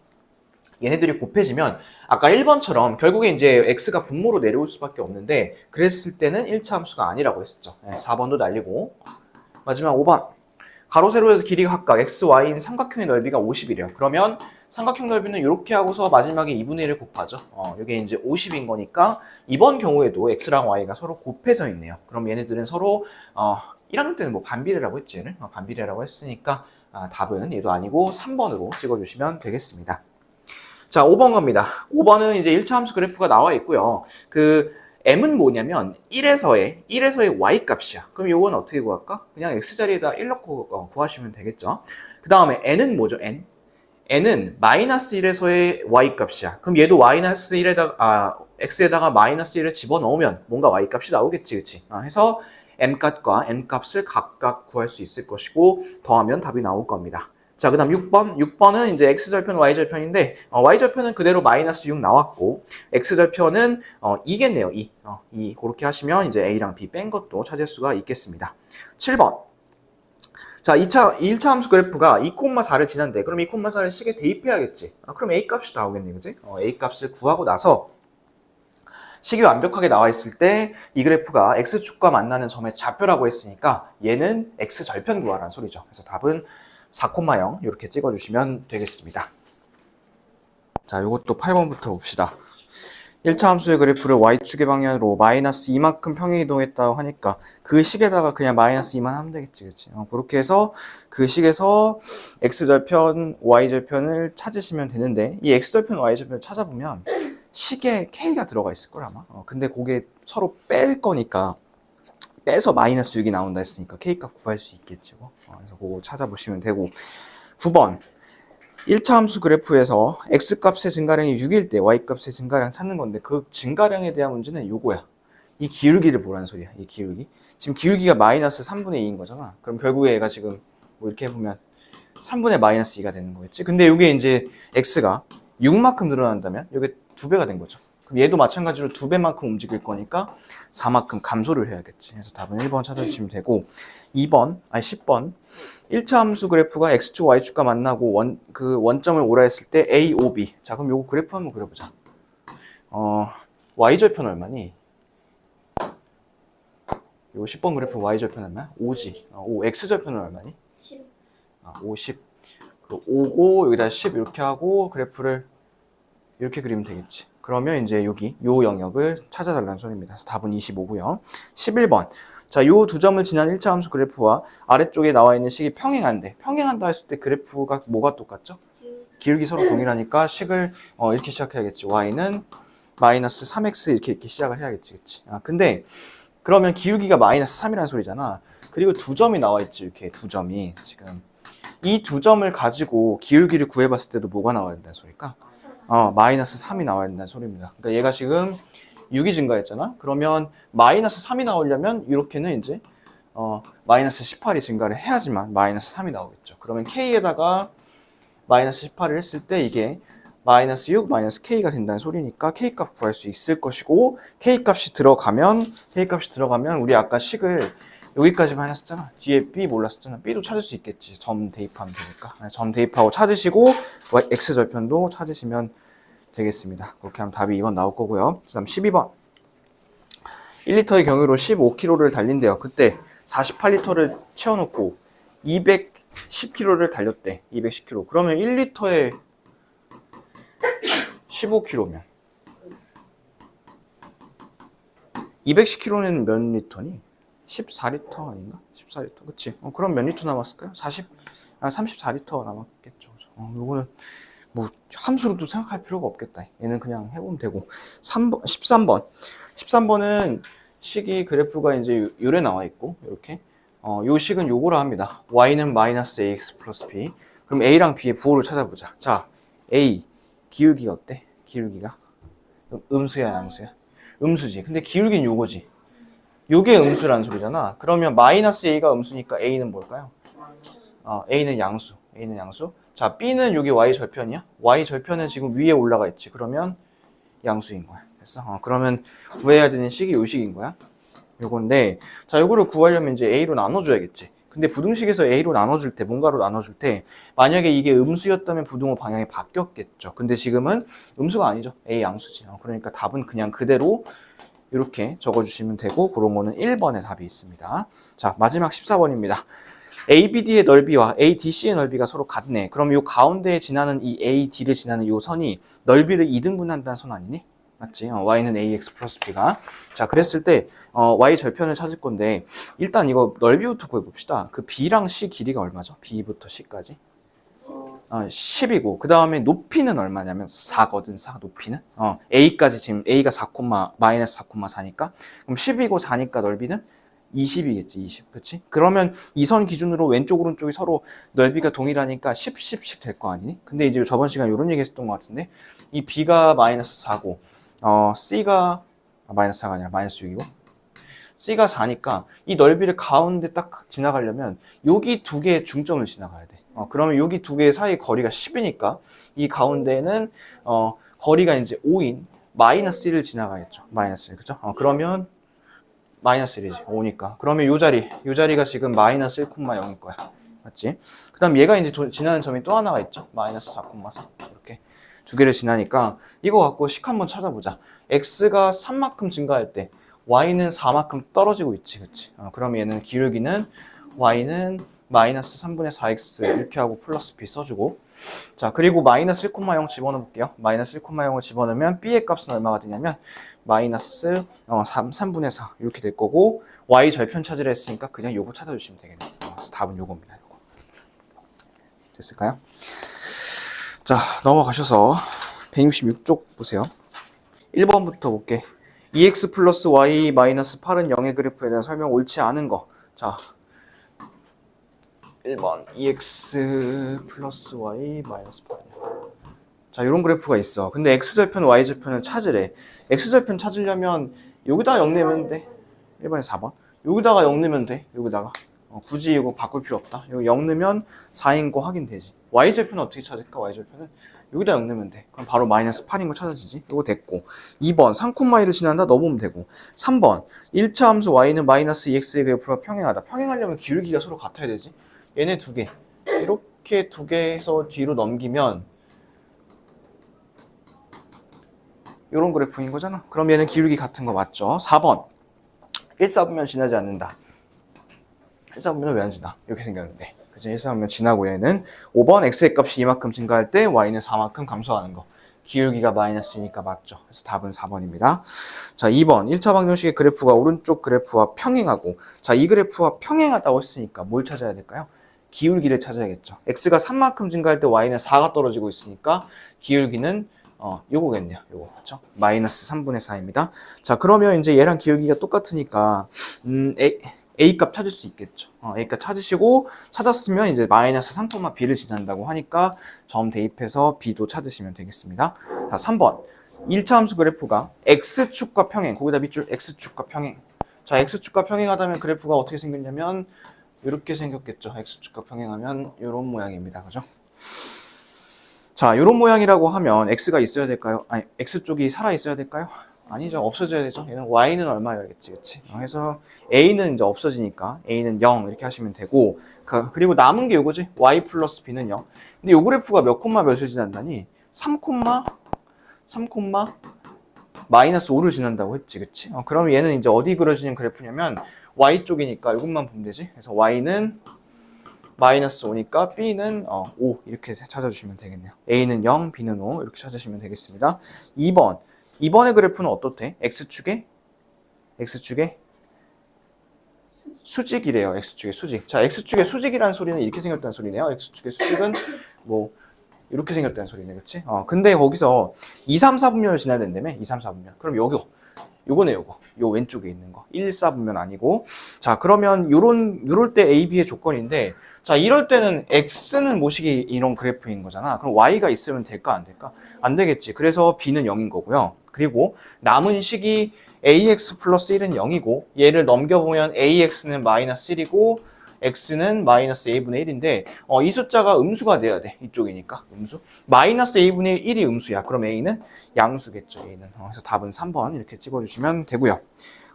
얘네들이 곱해지면 아까 1번처럼 결국에 이제 X가 분모로 내려올 수밖에 없는데, 그랬을 때는 1차 함수가 아니라고 했었죠. 4번도 날리고. 마지막 5번. 가로, 세로의 길이가 각각 X, Y인 삼각형의 넓이가 50이래요. 그러면 삼각형 넓이는 이렇게 하고서 마지막에 2분의 1을 곱하죠. 이게 이제 50인 거니까 이번 경우에도 X랑 Y가 서로 곱해져 있네요. 그럼 얘네들은 서로 1학년 때는 뭐 반비례라고 했지, 얘는? 반비례라고 했으니까 답은 얘도 아니고 3번으로 찍어주시면 되겠습니다. 자, 5번 갑니다. 5번은 이제 1차 함수 그래프가 나와 있고요. M은 뭐냐면 1에서의 Y 값이야. 그럼 요건 어떻게 구할까? 그냥 X자리에다 1 넣고 구하시면 되겠죠. 그 다음에 N은 뭐죠? N은 마이너스 1에서의 Y 값이야. 그럼 얘도 마이너스 1에다가, X에다가 마이너스 1을 집어넣으면 뭔가 Y 값이 나오겠지, 그치? 해서 M 값과 N 값을 각각 구할 수 있을 것이고, 더하면 답이 나올 겁니다. 자, 그 다음 6번. 6번은 이제 X절편, Y절편인데, Y절편은 그대로 마이너스 6 나왔고, X절편은 2겠네요, 2. 그렇게 하시면 이제 A랑 B 뺀 것도 찾을 수가 있겠습니다. 7번. 자, 1차 함수 그래프가 2,4를 지난데, 그럼 2,4를 식에 대입해야겠지. 그럼 A 값이 나오겠네, 그지? A 값을 구하고 나서, 식이 완벽하게 나와 있을 때 이 그래프가 X축과 만나는 점의 좌표라고 했으니까 얘는 X절편 구하라는 소리죠. 그래서 답은 4,0 이렇게 찍어주시면 되겠습니다. 자, 이것도 8번부터 봅시다. 1차 함수의 그래프를 Y축의 방향으로 마이너스 2만큼 평행이동했다고 하니까 그 식에다가 그냥 마이너스 2만 하면 되겠지, 그치? 그렇게 해서 그 식에서 X절편, Y절편을 찾으시면 되는데, 이 X절편, Y절편을 찾아보면 식에 K가 들어가 있을 걸 아마. 근데 그게 서로 뺄 거니까 빼서 마이너스 6이 나온다 했으니까 K값 구할 수 있겠죠. 그래서 그거 찾아보시면 되고. 9번. 1차 함수 그래프에서 X값의 증가량이 6일 때 Y값의 증가량 찾는 건데, 그 증가량에 대한 문제는 요거야. 이 기울기를 보라는 소리야. 이 기울기. 지금 기울기가 마이너스 3분의 2인 거잖아. 그럼 결국에 얘가 지금 뭐 이렇게 해보면 3분의 마이너스 2가 되는 거겠지. 근데 요게 이제 X가 6만큼 늘어난다면 요게 2배가 된 거죠. 그럼 얘도 마찬가지로 2배만큼 움직일 거니까 4만큼 감소를 해야겠지. 그래서 답은 1번 찾아주시면 되고, 10번. 1차 함수 그래프가 X축, Y축과 만나고 원점을 오라 했을 때 A, O, B. 자, 그럼 요거 그래프 한번 그려보자. Y절편 얼마니? 요거 10번 그래프 Y절편 얼마야? 5지. X절편은 얼마니? 10. 50. 5고 여기다 10 이렇게 하고 그래프를 이렇게 그리면 되겠지. 그러면 이제 여기 요 영역을 찾아달라는 소리입니다. 그래서 답은 25고요. 11번. 자, 요 두 점을 지난 1차 함수 그래프와 아래쪽에 나와 있는 식이 평행한데, 평행한다 했을 때 그래프가 뭐가 똑같죠? 기울기 서로 동일하니까 식을 이렇게 시작해야겠지. Y는 마이너스 3x 이렇게 시작을 해야겠지. 그치? 근데 그러면 기울기가 마이너스 3이라는 소리잖아. 그리고 두 점이 나와 있지. 이렇게 두 점이 지금. 이 두 점을 가지고 기울기를 구해봤을 때도 뭐가 나와야 된다는 소리일까? 마이너스 3이 나와야 된다는 소리입니다. 그러니까 얘가 지금 6이 증가했잖아? 그러면 마이너스 3이 나오려면 이렇게는 이제 마이너스 18이 증가를 해야지만 마이너스 3이 나오겠죠. 그러면 K에다가 마이너스 18을 했을 때 이게 마이너스 6, 마이너스 K가 된다는 소리니까 K값 구할 수 있을 것이고, K값이 들어가면 우리 아까 식을 여기까지만 해놨었잖아. 뒤에 B 몰랐었잖아. B도 찾을 수 있겠지. 점 대입하면 되니까. 점 대입하고 찾으시고 X절편도 찾으시면 되겠습니다. 그렇게 하면 답이 2번 나올 거고요. 그 다음 12번. 1리터의 경유로 15km를 달린대요. 그때 48리터를 채워놓고 210km를 달렸대. 210km. 그러면 1리터에 15km면 210km는 몇 리터니? 14리터 아닌가? 14리터. 그치? 그럼 몇 리터 남았을까요? 34리터 남았겠죠. 요거는 뭐 함수로도 생각할 필요가 없겠다. 얘는 그냥 해보면 되고. 13번은 식이 그래프가 이제 요래 나와 있고, 이렇게. 요 식은 요거라 합니다. y는 마이너스 ax 플러스 b. 그럼 a랑 b의 부호를 찾아보자. 자, a. 기울기가 어때? 기울기가? 음수야, 양수야? 음수지. 근데 기울기는 요거지. 요게 음수라는 소리잖아. 그러면 마이너스 a가 음수니까 a는 뭘까요? a는 양수. a는 양수. 자, b는 여기 y 절편이야. y 절편은 지금 위에 올라가 있지. 그러면 양수인 거야. 됐어? 그러면 구해야 되는 식이 요 식인 거야. 요건데, 자, 요거를 구하려면 이제 a로 나눠줘야겠지. 근데 부등식에서 a로 나눠줄 때, 뭔가로 나눠줄 때, 만약에 이게 음수였다면 부등호 방향이 바뀌었겠죠. 근데 지금은 음수가 아니죠. a 양수지. 그러니까 답은 그냥 그대로 이렇게 적어주시면 되고, 그런 거는 1번에 답이 있습니다. 자, 마지막 14번입니다. ABD의 넓이와 ADC의 넓이가 서로 같네. 그럼 이 가운데에 지나는 이 AD를 지나는 이 선이 넓이를 2등분한다는 선 아니니? 맞지? Y는 AX 플러스 B가. 자, 그랬을 때 Y 절편을 찾을 건데 일단 이거 넓이부터 구해봅시다. 그 B랑 C 길이가 얼마죠? B부터 C까지? 10이고 그 다음에 높이는 얼마냐면 4거든. 4 높이는 A까지 지금 A가 4, 마이너스 4,4니까 그럼 10이고 4니까 넓이는 20이겠지. 20. 그치? 그러면 이 선 기준으로 왼쪽 오른쪽이 서로 넓이가 동일하니까 10, 10씩 될 거 아니니? 근데 이제 저번 시간에 이런 얘기 했었던 것 같은데 이 B가 마이너스 4고 C가 마이너스 4가 아니라 마이너스 6이고 C가 4니까 이 넓이를 가운데 딱 지나가려면 여기 두 개의 중점을 지나가야 돼. 그러면 여기 두 개의 사이 거리가 10이니까 이 가운데는 거리가 이제 5인 마이너스 1을 지나가겠죠. 마이너스 1. 그죠? 그러면 마이너스 1이지. 5니까. 그러면 요 자리가 지금 마이너스 1,0일 거야. 맞지? 그 다음 얘가 이제 지나는 점이 또 하나가 있죠. 마이너스 4,4. 이렇게 두 개를 지나니까 이거 갖고 식 한번 찾아보자. x가 3만큼 증가할 때 y는 4만큼 떨어지고 있지. 그치? 그럼 얘는 기울기는 y는 마이너스 3분의 4x 이렇게 하고 플러스 b 써주고 자 그리고 마이너스 1,0 집어넣을게요. 마이너스 1,0을 집어넣으면 b의 값은 얼마가 되냐면 마이너스 3분의 4 이렇게 될 거고 y 절편 찾으라 했으니까 그냥 요거 찾아주시면 되겠네요. 그래서 답은 요겁니다. 요거. 됐을까요? 자 넘어가셔서 166쪽 보세요. 1번부터 볼게. 2x 플러스 y 마이너스 8은 0의 그래프에 대한 설명 옳지 않은 거. 자 1번 2x 플러스 y 마이너스 8이야. 자 이런 그래프가 있어. 근데 x절편 y절편을 찾으래. x절편 찾으려면 여기다가 0 내면 돼. 1번에 4번 여기다가 0 내면 돼. 여기다가 굳이 이거 바꿀 필요 없다. 여기 0 넣으면 4인 거 확인되지. y절편은 어떻게 찾을까? y절편은 여기다 0 넣으면 돼. 그럼 바로 마이너스 8인 거 찾아지지. 이거 됐고 2번 3,2를 지난다 넣어보면 되고 3번 1차 함수 y는 마이너스 2x의 그래프가 평행하다. 평행하려면 기울기가 서로 같아야 되지. 얘네 두 개 이렇게 두 개에서 뒤로 넘기면 이런 그래프인 거잖아. 그럼 얘는 기울기 같은 거 맞죠? 4번 1사분면 지나지 않는다. 1사분면은 왜 안 지나? 이렇게 생겼는데 그치? 1사분면 지나고 얘는 5번 x의 값이 이만큼 증가할 때 y는 4만큼 감소하는 거. 기울기가 마이너스니까 맞죠. 그래서 답은 4번입니다. 자 2번 1차 방정식의 그래프가 오른쪽 그래프와 평행하고 자 이 그래프와 평행하다고 했으니까 뭘 찾아야 될까요? 기울기를 찾아야겠죠. x가 3만큼 증가할 때 y는 4가 떨어지고 있으니까 기울기는 요거겠네요. 요거 그렇죠? 마이너스 3분의 4입니다. 자 그러면 이제 얘랑 기울기가 똑같으니까 A 값 찾을 수 있겠죠. A 값 찾으시고 찾았으면 이제 마이너스 3,b를 지난다고 하니까 점 대입해서 b도 찾으시면 되겠습니다. 자 3번 1차 함수 그래프가 x축과 평행 거기다 밑줄 x축과 평행 자 x축과 평행하다면 그래프가 어떻게 생겼냐면 이렇게 생겼겠죠. x축과 평행하면 이런 모양입니다. 그죠? 자, 이런 모양이라고 하면 x가 있어야 될까요? 아니, x쪽이 살아 있어야 될까요? 아니죠. 없어져야 되죠. 얘는 y는 얼마여야겠지, 그치? 그래서 a는 이제 없어지니까 a는 0 이렇게 하시면 되고, 그리고 남은 게 이거지. y 플러스 b는 0. 근데 이 그래프가 몇 콤마 몇을 지난다니? 3 콤마 마이너스 5를 지난다고 했지, 그치? 그럼 얘는 이제 어디 그려지는 그래프냐면 y 쪽이니까 이것만 보면 되지. 그래서 y는 마이너스 5니까 b는 5 이렇게 찾아주시면 되겠네요. a는 0, b는 5 이렇게 찾으시면 되겠습니다. 2번의 그래프는 어떻대? x축에 수직이래요. x축의 수직. 자, x축의 수직이라는 소리는 이렇게 생겼다는 소리네요. x축의 수직은 뭐 이렇게 생겼다는 소리네, 그치? 근데 거기서 2, 3, 4분면을 지나야 된다며? 2, 3, 4분면. 그럼 요거네, 요거. 요 왼쪽에 있는 거. 1, 4분면 아니고. 자, 그러면 요럴 때 A, B의 조건인데, 자, 이럴 때는 X는 모식이 이런 그래프인 거잖아. 그럼 Y가 있으면 될까, 안 될까? 안 되겠지. 그래서 B는 0인 거고요. 그리고 남은 식이 AX 플러스 1은 0이고, 얘를 넘겨보면 AX는 마이너스 1이고, x는 마이너스 a분의 1인데 이 숫자가 음수가 돼야 돼. 이쪽이니까 음수. 마이너스 a분의 1이 음수야. 그럼 a는 양수겠죠. a는. 그래서 답은 3번 이렇게 찍어주시면 되고요.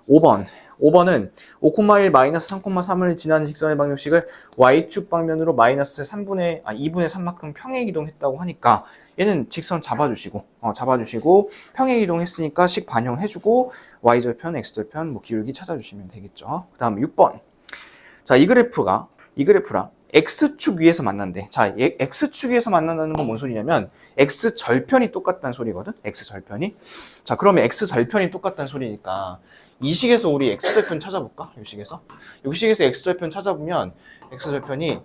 5번은 5,1 마이너스 3,3을 지나는 직선의 방정식을 y축 방면으로 마이너스 2분의 3만큼 평행 이동했다고 하니까 얘는 직선 잡아주시고 평행 이동했으니까 식 반영해주고 y절편, x절편 뭐 기울기 찾아주시면 되겠죠. 그 다음 6번. 자, 이 그래프랑 x축 위에서 만난대. 자, x축 위에서 만난다는 건 뭔 소리냐면 x절편이 똑같다는 소리거든. x절편이. 자, 그러면 x절편이 똑같다는 소리니까 이 식에서 우리 x절편 찾아볼까? 이 식에서 x절편 찾아보면 x절편이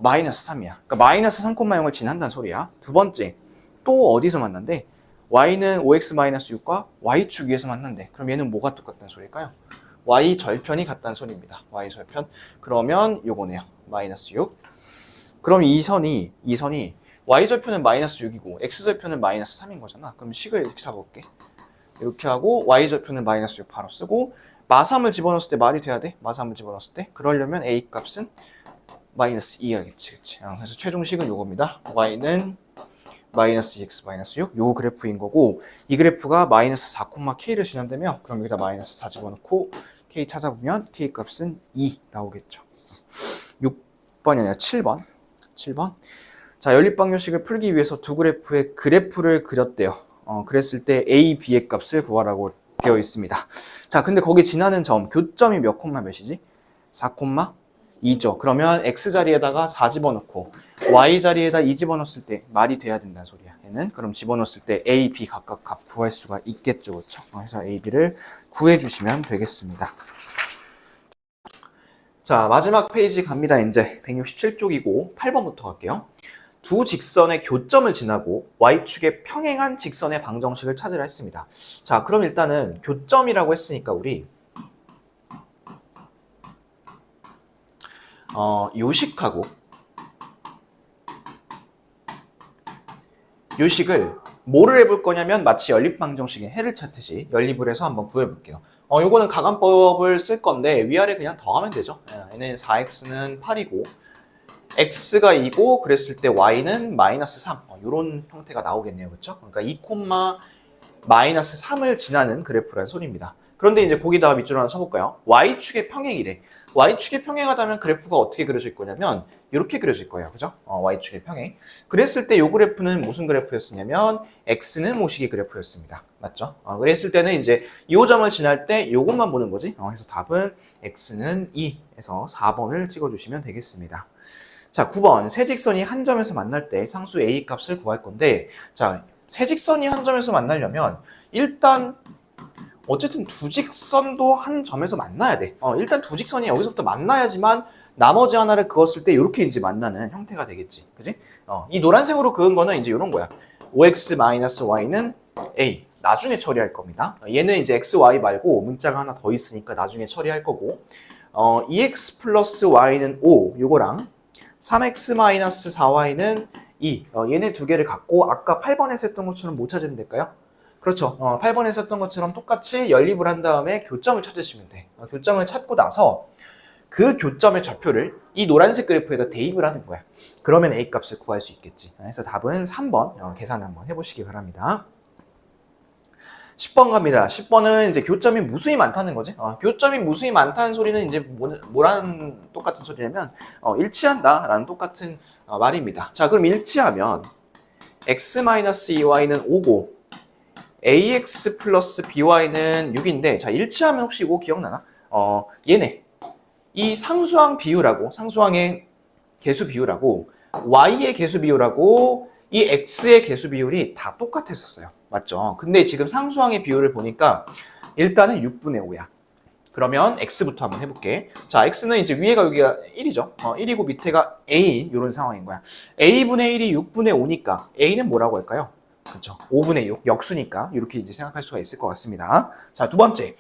마이너스 3이야. 그러니까 마이너스 3,0을 지난다는 소리야. 두 번째, 또 어디서 만난대? y는 5x-6과 y축 위에서 만난대. 그럼 얘는 뭐가 똑같다는 소리일까요? y절편이 같다는 소리입니다. y절편. 그러면 요거네요. 마이너스 6. 그럼 이 선이 y절편은 마이너스 6이고 x절편은 마이너스 3인 거잖아. 그럼 식을 이렇게 잡아볼게. 이렇게 하고 y절편은 마이너스 6 바로 쓰고 마3을 집어넣었을 때 말이 돼야 돼. 마3을 집어넣었을 때. 그러려면 a 값은 마이너스 2여야겠지. 그치? 그래서 최종식은 요겁니다. y는 마이너스 2x 마이너스 6. 요 그래프인 거고 이 그래프가 마이너스 4,k를 지난다며 그럼 여기다 마이너스 4 집어넣고 k 찾아보면 k 값은 2 나오겠죠. 6번이 아니라 7번. 자, 연립방정식을 풀기 위해서 두 그래프의 그래프를 그렸대요. 그랬을 때 a, b의 값을 구하라고 되어 있습니다. 자, 근데 거기 지나는 점, 교점이 몇 콤마 몇이지? 4,2죠. 그러면 x 자리에다가 4 집어넣고 y 자리에다 2 집어넣었을 때 말이 돼야 된다는 소리야. 얘는 그럼 집어넣었을 때 a, b 각각 값 구할 수가 있겠죠. 그렇죠? 그래서 a, b를 구해주시면 되겠습니다. 자, 마지막 페이지 갑니다. 이제 167쪽이고 8번부터 갈게요. 두 직선의 교점을 지나고 y축에 평행한 직선의 방정식을 찾으라 했습니다. 자, 그럼 일단은 교점이라고 했으니까 우리 요식하고 요식을 뭐를 해볼 거냐면 마치 연립방정식의 해를 찾듯이 연립을 해서 한번 구해볼게요. 요거는 가감법을 쓸 건데 위아래 그냥 더하면 되죠. 얘는 4x는 8이고 x가 2고 그랬을 때 y는 마이너스 3 이런 형태가 나오겠네요. 그렇죠? 그러니까 2, 마이너스 3을 지나는 그래프라는 소리입니다. 그런데 이제 거기다가 밑줄을 하나 쳐볼까요? y축의 평행이래. y축의 평행하다면 그래프가 어떻게 그려질 거냐면 이렇게 그려질 거예요. 그죠? y축의 평행. 그랬을 때 이 그래프는 무슨 그래프였었냐면 x는 모식의 그래프였습니다. 맞죠? 그랬을 때는 이제 이 점을 지날 때 이것만 보는 거지. 그래서 답은 x는 2에서 4번을 찍어주시면 되겠습니다. 자, 9번. 세 직선이 한 점에서 만날 때 상수 a 값을 구할 건데, 자, 세 직선이 한 점에서 만나려면 일단 어쨌든 두 직선도 한 점에서 만나야 돼. 일단 두 직선이 여기서부터 만나야지만 나머지 하나를 그었을 때 이렇게 이제 만나는 형태가 되겠지. 그지? 이 노란색으로 그은 거는 이제 이런 거야. 5x-y는 a. 나중에 처리할 겁니다. 얘는 이제 x, y 말고 문자가 하나 더 있으니까 나중에 처리할 거고, 2x 플러스 y는 5. 요거랑 3x-4y는 2. 얘네 두 개를 갖고 아까 8번에서 했던 것처럼 뭐 찾으면 될까요? 그렇죠. 8번에서 했던 것처럼 똑같이 연립을 한 다음에 교점을 찾으시면 돼. 교점을 찾고 나서 그 교점의 좌표를 이 노란색 그래프에다 대입을 하는 거야. 그러면 A 값을 구할 수 있겠지. 그래서 답은 3번 계산 한번 해보시기 바랍니다. 10번 갑니다. 10번은 이제 교점이 무수히 많다는 거지. 교점이 무수히 많다는 소리는 이제 뭐라는 똑같은 소리냐면 일치한다라는 똑같은 말입니다. 자, 그럼 일치하면 x-2y는 5고 ax 플러스 by는 6인데, 자, 일치하면 혹시 이거 기억나나? 얘네 이 상수항 비율하고 상수항의 개수 비율하고 y의 개수 비율하고 이 x의 개수 비율이 다 똑같았었어요. 맞죠? 근데 지금 상수항의 비율을 보니까 일단은 6분의 5야. 그러면 x부터 한번 해볼게. 자, x는 이제 위에가 여기가 1이죠. 1이고 밑에가 a인 이런 상황인 거야. a분의 1이 6분의 5니까 a는 뭐라고 할까요? 그렇죠. 5분의 6, 역수니까 이렇게 이제 생각할 수가 있을 것 같습니다. 자, 두 번째.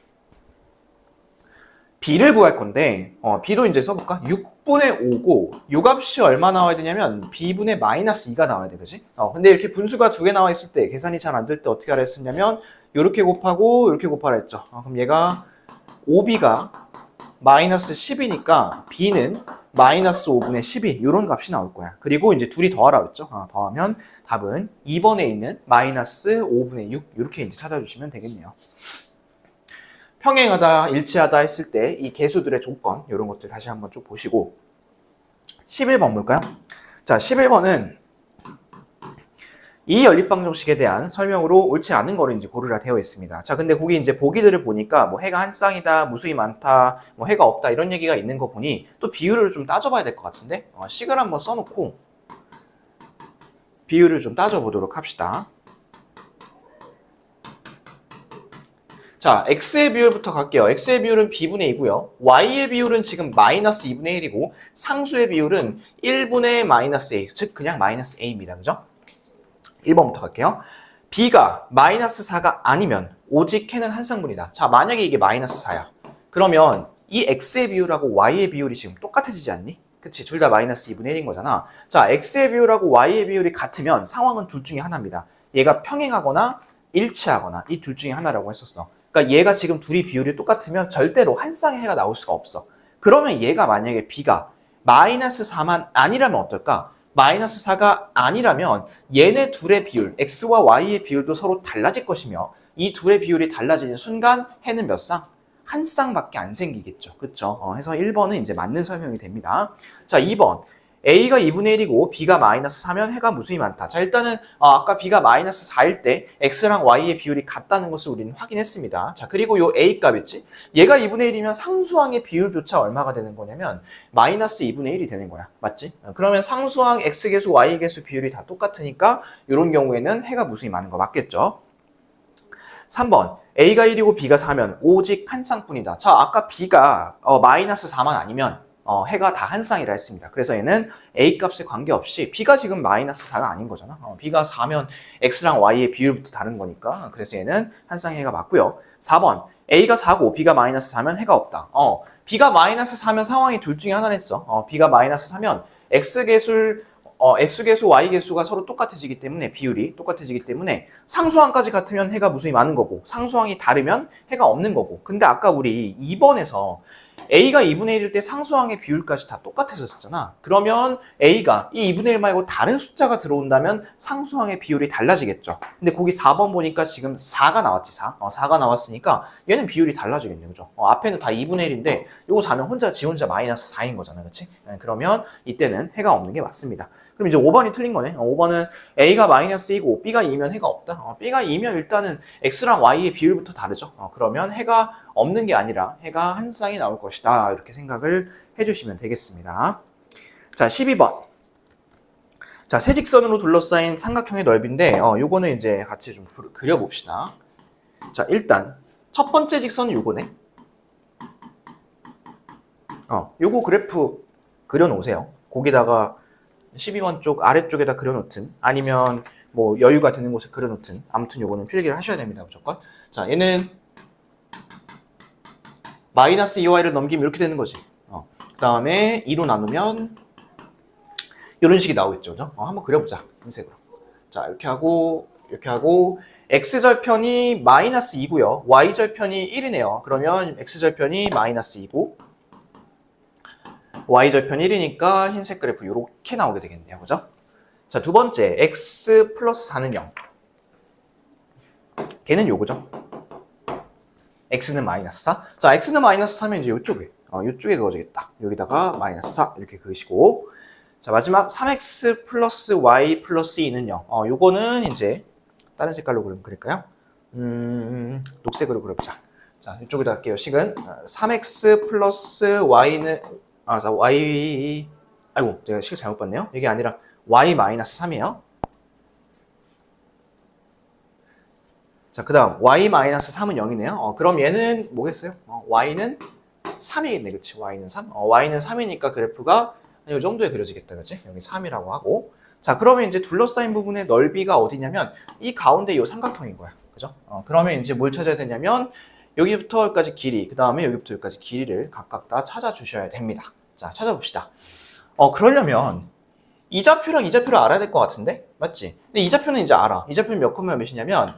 b를 구할 건데 b도 이제 써볼까? 6분의 5고 요 값이 얼마 나와야 되냐면 b분의 마이너스 2가 나와야 돼, 그지? 근데 이렇게 분수가 두 개 나와 있을 때 계산이 잘 안 될 때 어떻게 하라 했었냐면 요렇게 곱하고 요렇게 곱하라 했죠. 그럼 얘가 5b가 마이너스 10이니까 b는 마이너스 5분의 12 요런 값이 나올 거야. 그리고 이제 둘이 더하라 했죠. 더하면 답은 2번에 있는 마이너스 5분의 6 이렇게 이제 찾아주시면 되겠네요. 평행하다, 일치하다 했을 때 이 개수들의 조건 이런 것들 다시 한번 쭉 보시고 11번 볼까요? 자, 11번은 이 연립방정식에 대한 설명으로 옳지 않은 거를 이제 고르라 되어 있습니다. 자, 근데 거기 이제 보기들을 보니까 뭐 해가 한 쌍이다, 무수히 많다, 뭐 해가 없다 이런 얘기가 있는 거 보니 또 비율을 좀 따져봐야 될 것 같은데 식을 한번 써놓고 비율을 좀 따져보도록 합시다. 자, x의 비율부터 갈게요. x의 비율은 b분의 2고요. y의 비율은 지금 마이너스 2분의 1이고 상수의 비율은 1분의 마이너스 a, 즉 그냥 마이너스 a입니다. 그죠? 1번부터 갈게요. b가 마이너스 4가 아니면 오직 해는 한 쌍분이다. 자, 만약에 이게 마이너스 4야. 그러면 이 x의 비율하고 y의 비율이 지금 똑같아지지 않니? 그치? 둘 다 마이너스 2분의 1인 거잖아. 자, x의 비율하고 y의 비율이 같으면 상황은 둘 중에 하나입니다. 얘가 평행하거나 일치하거나 이 둘 중에 하나라고 했었어. 그러니까 얘가 지금 둘이 비율이 똑같으면 절대로 한 쌍의 해가 나올 수가 없어. 그러면 얘가 만약에 b가 마이너스 4만 아니라면 어떨까? 마이너스 4가 아니라면 얘네 둘의 비율, x와 y의 비율도 서로 달라질 것이며 이 둘의 비율이 달라지는 순간 해는 몇 쌍? 한 쌍밖에 안 생기겠죠. 그쵸? 해서 1번은 이제 맞는 설명이 됩니다. 자, 2번. a가 2분의 1이고 b가 마이너스 4면 해가 무수히 많다. 자, 일단은 아까 b가 마이너스 4일 때 x랑 y의 비율이 같다는 것을 우리는 확인했습니다. 자, 그리고 요 a 값이지. 얘가 2분의 1이면 상수항의 비율조차 얼마가 되는 거냐면 마이너스 2분의 1이 되는 거야. 맞지? 그러면 상수항 x계수 y계수 비율이 다 똑같으니까 이런 경우에는 해가 무수히 많은 거 맞겠죠? 3번. a가 1이고 b가 4면 오직 한 쌍뿐이다. 자, 아까 b가 마이너스 4만 아니면 해가 다 한 쌍이라 했습니다. 그래서 얘는 a 값에 관계없이 b가 지금 마이너스 4가 아닌 거잖아. b가 4면 x랑 y의 비율부터 다른 거니까 그래서 얘는 한 쌍의 해가 맞고요. 4번 a가 4고 b가 마이너스 4면 해가 없다. b가 마이너스 4면 상황이 둘 중에 하나랬어. b가 마이너스 4면 x계수, y계수가 서로 똑같아지기 때문에 비율이 똑같아지기 때문에 상수항까지 같으면 해가 무수히 많은 거고 상수항이 다르면 해가 없는 거고. 근데 아까 우리 2번에서 a가 2분의 1일 때 상수항의 비율까지 다 똑같아졌잖아. 그러면 a가 이 2분의 1 말고 다른 숫자가 들어온다면 상수항의 비율이 달라지겠죠. 근데 거기 4번 보니까 지금 4가 나왔지. 4가 나왔으니까 얘는 비율이 달라지겠네. 그죠? 앞에는 다 2분의 1인데 요거 4는 지 혼자 마이너스 4인 거잖아. 그치? 그러면 이때는 해가 없는 게 맞습니다. 그럼 이제 5번이 틀린 거네. 5번은 a가 마이너스 2고 b가 2면 해가 없다. b가 2면 일단은 x랑 y의 비율부터 다르죠. 그러면 해가 없는 게 아니라 해가 한 쌍이 나올 것이다. 이렇게 생각을 해주시면 되겠습니다. 자, 12번. 자, 세직선으로 둘러싸인 삼각형의 넓이인데 요거는 이제 같이 좀 그려봅시다. 자, 일단 첫 번째 직선은 요거네. 요거 그래프 그려놓으세요. 거기다가 12번 쪽 아래쪽에다 그려놓든 아니면 뭐 여유가 되는 곳에 그려놓든 아무튼 요거는 필기를 하셔야 됩니다. 무조건. 자, 얘는 마이너스 2y를 넘기면 이렇게 되는 거지. 그 다음에 2로 나누면 이런 식이 나오겠죠. 그죠? 한번 그려보자. 흰색으로. 자, 이렇게 하고 x절편이 마이너스 2고요. y절편이 1이네요. 그러면 x절편이 마이너스 2고 y절편 1이니까 흰색 그래프 이렇게 나오게 되겠네요. 그죠? 자, 두 번째 x 플러스 4는 0. 걔는 요거죠. x는 마이너스 4. 자, x는 마이너스 4면 이제 요쪽에 요쪽에 그어지겠다. 여기다가 마이너스 4 이렇게 그으시고, 자, 마지막 3x 플러스 y 플러스 2는 0. 요거는 이제 다른 색깔로 그릴까요? 녹색으로 그려보자. 자, 이쪽에다 할게요. 식은 3x 플러스 y는 y 아이고, 제가 식 잘못 봤네요. 이게 아니라 y 마이너스 3이에요. 자, 그 다음 y 마이너스 3은 0이네요. 그럼 얘는 뭐겠어요? y는 3이겠네. 그치? y는 3. y는 3이니까 그래프가 이 정도에 그려지겠다. 그치? 여기 3이라고 하고. 자, 그러면 이제 둘러싸인 부분의 넓이가 어디냐면 이 가운데 이 삼각형인 거야. 그죠? 그러면 이제 뭘 찾아야 되냐면 여기부터 여기까지 길이, 그 다음에 여기부터 여기까지 길이를 각각 다 찾아주셔야 됩니다. 자, 찾아봅시다. 그러려면 이 좌표랑 이 좌표를 알아야 될 것 같은데? 맞지? 근데 이 좌표는 이제 알아. 이 좌표는 몇 콤마 몇이냐면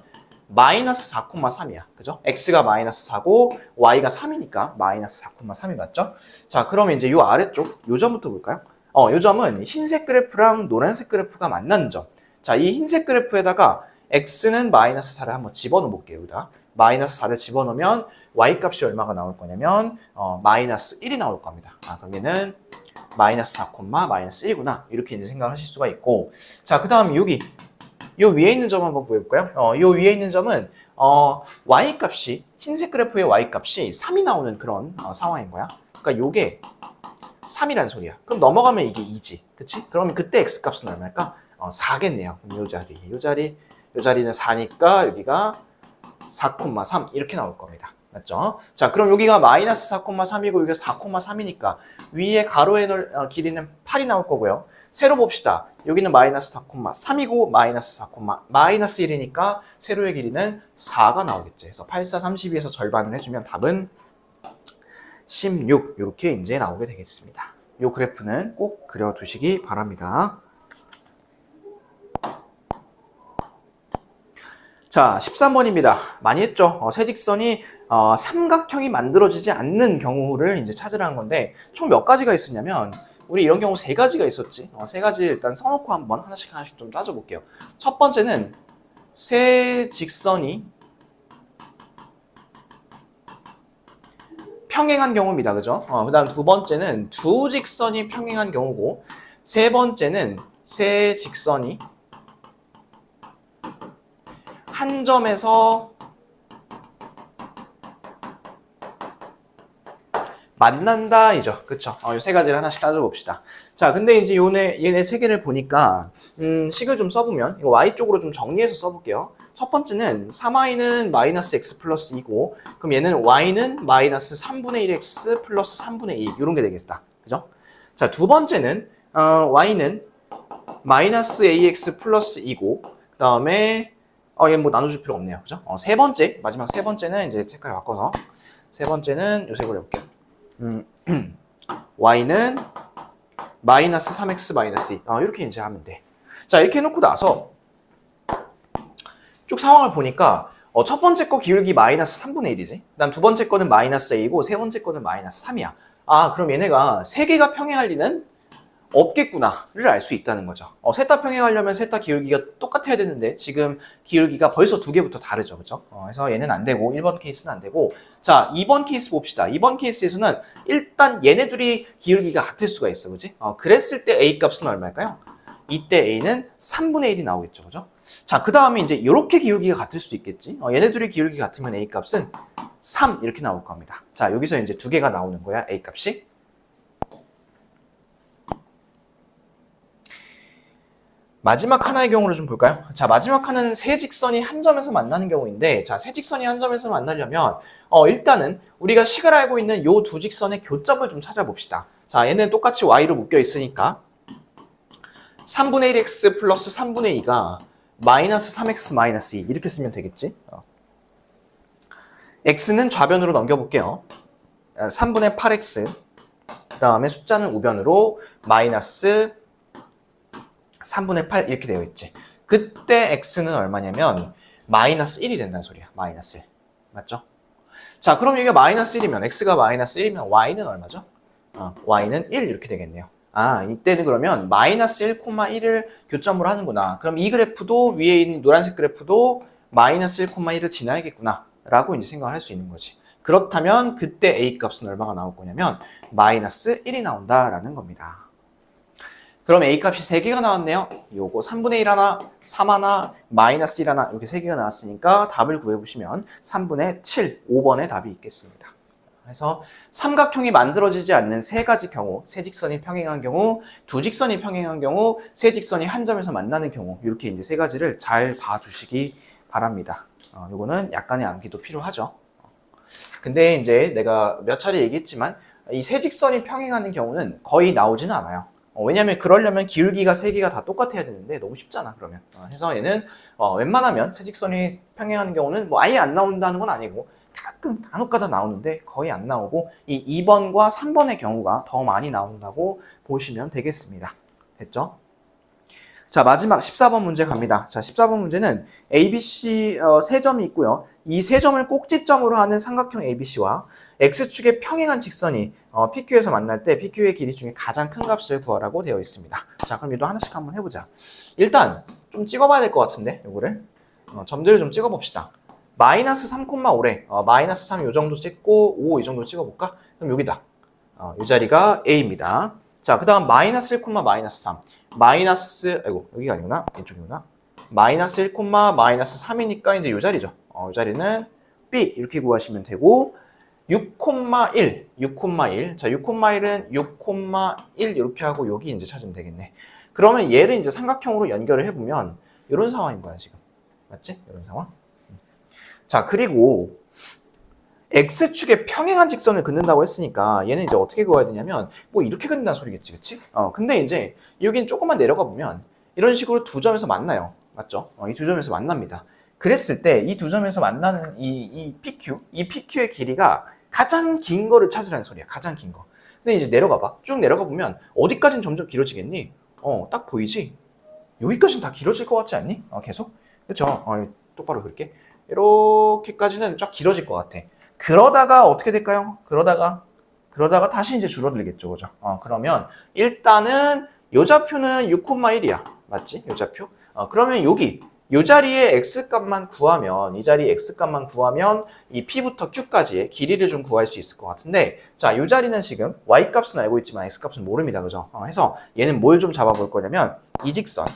마이너스 4,3이야. 그죠? x가 마이너스 4고 y가 3이니까 마이너스 4,3이 맞죠? 자, 그러면 이제 요 아래쪽 요 점부터 볼까요? 요 점은 흰색 그래프랑 노란색 그래프가 만나는 점. 자, 이 흰색 그래프에다가 x는 마이너스 4를 한번 집어넣어 볼게요. 여기다 마이너스 4를 집어넣으면 y 값이 얼마가 나올 거냐면 마이너스 1이 나올 겁니다. 그럼 얘는 마이너스 4, 마이너스 1이구나. 이렇게 이제 생각을 하실 수가 있고, 자, 그 다음 여기 요 위에 있는 점 한번 보여볼까요? 요 위에 있는 점은 y 값이 흰색 그래프의 y 값이 3이 나오는 그런 상황인 거야. 그러니까 요게 3이라는 소리야. 그럼 넘어가면 이게 2지. 그치? 그러면 그때 x 값은 얼마일까? 4겠네요. 그럼 요 자리는 4니까 여기가 4,3 이렇게 나올 겁니다. 맞죠? 자, 그럼 여기가 마이너스 4,3이고 여기가 4,3이니까 위에 가로의 길이는 8이 나올 거고요. 세로 봅시다. 여기는 마이너스 4,3이고 마이너스 1이니까 세로의 길이는 4가 나오겠지. 그래서 8, 4, 32에서 절반을 해주면 답은 16 이렇게 이제 나오게 되겠습니다. 이 그래프는 꼭 그려두시기 바랍니다. 자, 13번입니다. 많이 했죠? 새 직선이 삼각형이 만들어지지 않는 경우를 이제 찾으라는 건데 총 몇 가지가 있었냐면 우리 이런 경우 3가지가 있었지. 3가지 일단 써놓고 한번 하나씩 좀 따져볼게요. 첫 번째는 새 직선이 평행한 경우입니다. 그죠? 그 다음 두 번째는 두 직선이 평행한 경우고, 세 번째는 새 직선이 한 점에서 만난다 이죠. 그쵸? 이 3가지를 하나씩 따져봅시다. 자, 근데 이제 얘네 3개를 보니까 식을 좀 써보면 이거 y 쪽으로 좀 정리해서 써볼게요. 첫 번째는 3y는 마이너스 x 플러스 2고, 그럼 얘는 y는 마이너스 3분의 1x 플러스 3분의 2 이런 게 되겠다. 그죠? 자, 두 번째는 y는 마이너스 ax 플러스 2고, 그 다음에 얘는 뭐 나눠줄 필요 없네요. 그죠? 세 번째, 마지막 세 번째는 이제 색깔 바꿔서 세 번째는 요 색으로 해볼게요. y는 마이너스 3x 마이너스 2 이렇게 이제 하면 돼. 자, 이렇게 해놓고 나서 쭉 상황을 보니까 첫 번째 거 기울기 마이너스 3분의 1이지. 그다음 두 번째 거는 마이너스 a고 세 번째 거는 마이너스 3이야. 그럼 얘네가 3개가 평행할 리는 없겠구나를 알 수 있다는 거죠. 셋 다 평행하려면 셋 다 기울기가 똑같아야 되는데 지금 기울기가 벌써 2개부터 다르죠. 그죠? 그래서 얘는 안 되고 1번 케이스는 안 되고, 자, 2번 케이스 봅시다. 2번 케이스에서는 일단 얘네 둘이 기울기가 같을 수가 있어. 그지? 그랬을 때 a 값은 얼마일까요? 이때 a는 3분의 1이 나오겠죠. 그죠? 자, 그 다음에 이제 이렇게 기울기가 같을 수도 있겠지. 얘네 둘이 기울기 같으면 a 값은 3 이렇게 나올 겁니다. 자, 여기서 이제 2개가 나오는 거야. a 값이. 마지막 하나의 경우를 좀 볼까요? 자, 마지막 하나는 세 직선이 한 점에서 만나는 경우인데, 자, 세 직선이 한 점에서 만나려면 일단은 우리가 식을 알고 있는 요 두 직선의 교점을 좀 찾아봅시다. 자, 얘는 똑같이 y로 묶여 있으니까 3분의 1x 플러스 3분의 2가 마이너스 3x 마이너스 2 이렇게 쓰면 되겠지? x는 좌변으로 넘겨볼게요. 3분의 8x, 그 다음에 숫자는 우변으로 마이너스 3분의 8 이렇게 되어 있지. 그때 x는 얼마냐면 마이너스 1이 된다는 소리야. 마이너스 1. 맞죠? 자, 그럼 이게 마이너스 1이면 x가 마이너스 1이면 y는 얼마죠? y는 1 이렇게 되겠네요. 아, 이때는 그러면 마이너스 1,1을 교점으로 하는구나. 그럼 이 그래프도 위에 있는 노란색 그래프도 마이너스 1,1을 지나야겠구나 라고 이제 생각을 할 수 있는 거지. 그렇다면 그때 a 값은 얼마가 나올 거냐면 마이너스 1이 나온다라는 겁니다. 그럼 a 값이 3개가 나왔네요. 요거 3분의 1 하나, 3 하나, 마이너스 1 하나 이렇게 3개가 나왔으니까 답을 구해보시면 3분의 7, 5번의 답이 있겠습니다. 그래서 삼각형이 만들어지지 않는 세 가지 경우, 세 직선이 평행한 경우, 두 직선이 평행한 경우, 세 직선이 한 점에서 만나는 경우 이렇게 이제 세 가지를 잘 봐주시기 바랍니다. 요거는 약간의 암기도 필요하죠. 근데 이제 내가 몇 차례 얘기했지만 이 세 직선이 평행하는 경우는 거의 나오지는 않아요. 왜냐면 그러려면 기울기가 세 개가 다 똑같아야 되는데 너무 쉽잖아 그러면. 그래서 얘는 웬만하면 세 직선이 평행하는 경우는 뭐 아예 안 나온다는 건 아니고 가끔 간혹가다 나오는데 거의 안 나오고 이 2번과 3번의 경우가 더 많이 나온다고 보시면 되겠습니다. 됐죠? 자, 마지막 14번 문제 갑니다. 자, 14번 문제는 ABC 세 점이 있고요. 이 세 점을 꼭지점으로 하는 삼각형 ABC와 X축의 평행한 직선이 PQ에서 만날 때 PQ의 길이 중에 가장 큰 값을 구하라고 되어 있습니다. 자, 그럼 이도 하나씩 한번 해보자. 일단 좀 찍어봐야 될 것 같은데, 요거를. 점들을 좀 찍어봅시다. 마이너스 3,5래. 마이너스 3 요 정도 찍고 5 이 정도 찍어볼까? 그럼 여기다. 이 자리가 A입니다. 자, 그 다음 마이너스 1, 마이너스 3. 마이너스, 아이고, 여기가 아니구나. 이쪽이구나. 마이너스 1, 마이너스 3이니까 이제 이 자리죠. 이 자리는 B 이렇게 구하시면 되고 6,1, 6,1. 자, 6,1은 6,1 이렇게 하고 여기 이제 찾으면 되겠네. 그러면 얘를 이제 삼각형으로 연결을 해보면 이런 상황인 거야, 지금. 맞지? 이런 상황. 자, 그리고 X축에 평행한 직선을 긋는다고 했으니까 얘는 이제 어떻게 그어야 되냐면 뭐 이렇게 긋는다는 소리겠지, 그치? 근데 이제 여긴 조금만 내려가 보면 이런 식으로 두 점에서 만나요. 맞죠? 이 두 점에서 만납니다. 그랬을 때 이 두 점에서 만나는 이 PQ의 길이가 가장 긴 거를 찾으라는 소리야. 가장 긴 거. 근데 이제 내려가 봐. 쭉 내려가 보면 어디까지는 점점 길어지겠니? 딱 보이지? 여기까지는 다 길어질 것 같지 않니? 계속? 그쵸? 똑바로 그릴게. 이렇게까지는 쫙 길어질 것 같아. 그러다가 어떻게 될까요? 그러다가 다시 이제 줄어들겠죠, 그죠? 그러면 일단은 요 좌표는 6,1이야. 맞지? 요 좌표? 그러면 여기 요 자리에 x값만 구하면 이 자리에 x값만 구하면 이 p부터 q까지의 길이를 좀 구할 수 있을 것 같은데 자, 요 자리는 지금 y값은 알고 있지만 x값은 모릅니다. 그죠? 해서 얘는 뭘 좀 잡아볼 거냐면 이 직선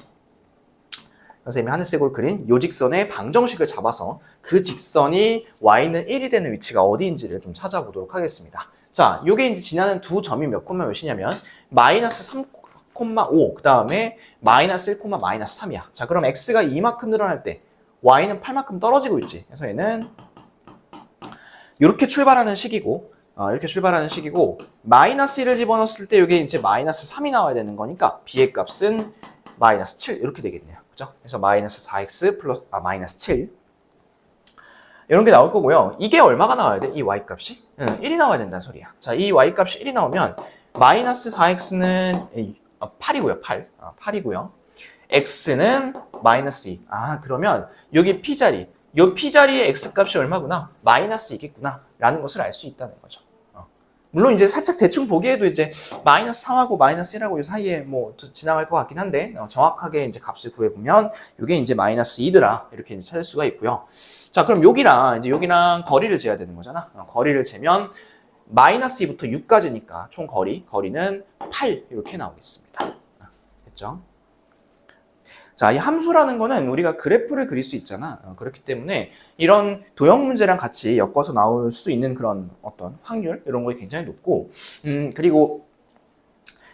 선생님이 하늘색으로 그린 요 직선의 방정식을 잡아서 그 직선이 y는 1이 되는 위치가 어디인지를 좀 찾아보도록 하겠습니다. 자, 요게 이제 지나는 두 점이 몇 콤마 몇이냐면 마이너스 3,5 그 다음에 마이너스 1, 마이너스 3이야. 자, 그럼 x가 이만큼 늘어날 때 y는 8만큼 떨어지고 있지. 그래서 얘는 이렇게 출발하는 식이고 마이너스 1을 집어넣었을 때 이게 이제 마이너스 3이 나와야 되는 거니까 b의 값은 마이너스 7 이렇게 되겠네요. 그죠? 그래서 마이너스 4x 플러스 마이너스 7 이런 게 나올 거고요. 이게 얼마가 나와야 돼? 이 y값이? 1이 나와야 된다는 소리야. 자, 이 y값이 1이 나오면 마이너스 4x는 8이고요. 8이고요. x는 마이너스 2. 그러면 여기 p자리, 이 p자리의 x값이 얼마구나? 마이너스 2겠구나 라는 것을 알 수 있다는 거죠. 물론 이제 살짝 대충 보기에도 이제 마이너스 3하고 마이너스 1하고 이 사이에 뭐 지나갈 것 같긴 한데 정확하게 이제 값을 구해보면 이게 이제 마이너스 2더라 이렇게 이제 찾을 수가 있고요. 자, 그럼 여기랑 거리를 재야 되는 거잖아. 거리를 재면 마이너스 2부터 6까지니까 총 거리는 8 이렇게 나오겠습니다. 됐죠? 자, 이 함수라는 거는 우리가 그래프를 그릴 수 있잖아. 그렇기 때문에 이런 도형 문제랑 같이 엮어서 나올 수 있는 그런 어떤 확률 이런 거 굉장히 높고 그리고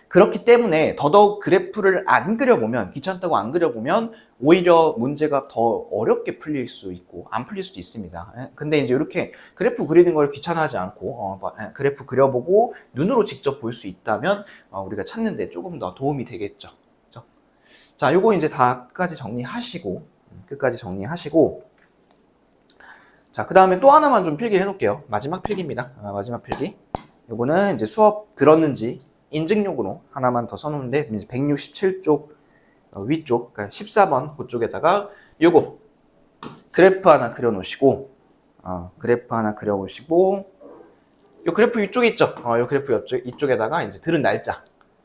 그렇기 때문에 더더욱 그래프를 안 그려보면 귀찮다고 안 그려보면 오히려 문제가 더 어렵게 풀릴 수 있고 안 풀릴 수도 있습니다. 근데 이제 이렇게 그래프 그리는 걸 귀찮아하지 않고 그래프 그려보고 눈으로 직접 볼 수 있다면 우리가 찾는 데 조금 더 도움이 되겠죠. 그렇죠? 자, 요거 이제 다 끝까지 정리하시고 자, 그 다음에 또 하나만 좀 필기 해놓을게요. 마지막 필기입니다. 마지막 필기. 요거는 이제 수업 들었는지 인증용으로 하나만 더 써놓는데 167쪽 위쪽, 그러니까 14번 그쪽에다가 요거 그래프 하나 그려놓으시고 요 그래프 이쪽에 있죠? 요 그래프 이쪽에다가 이제 들은 날짜.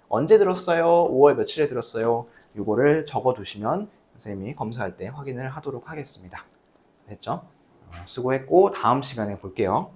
언제 들었어요? 5월 며칠에 들었어요? 요거를 적어 두시면 선생님이 검사할 때 확인을 하도록 하겠습니다. 됐죠? 수고했고 다음 시간에 볼게요.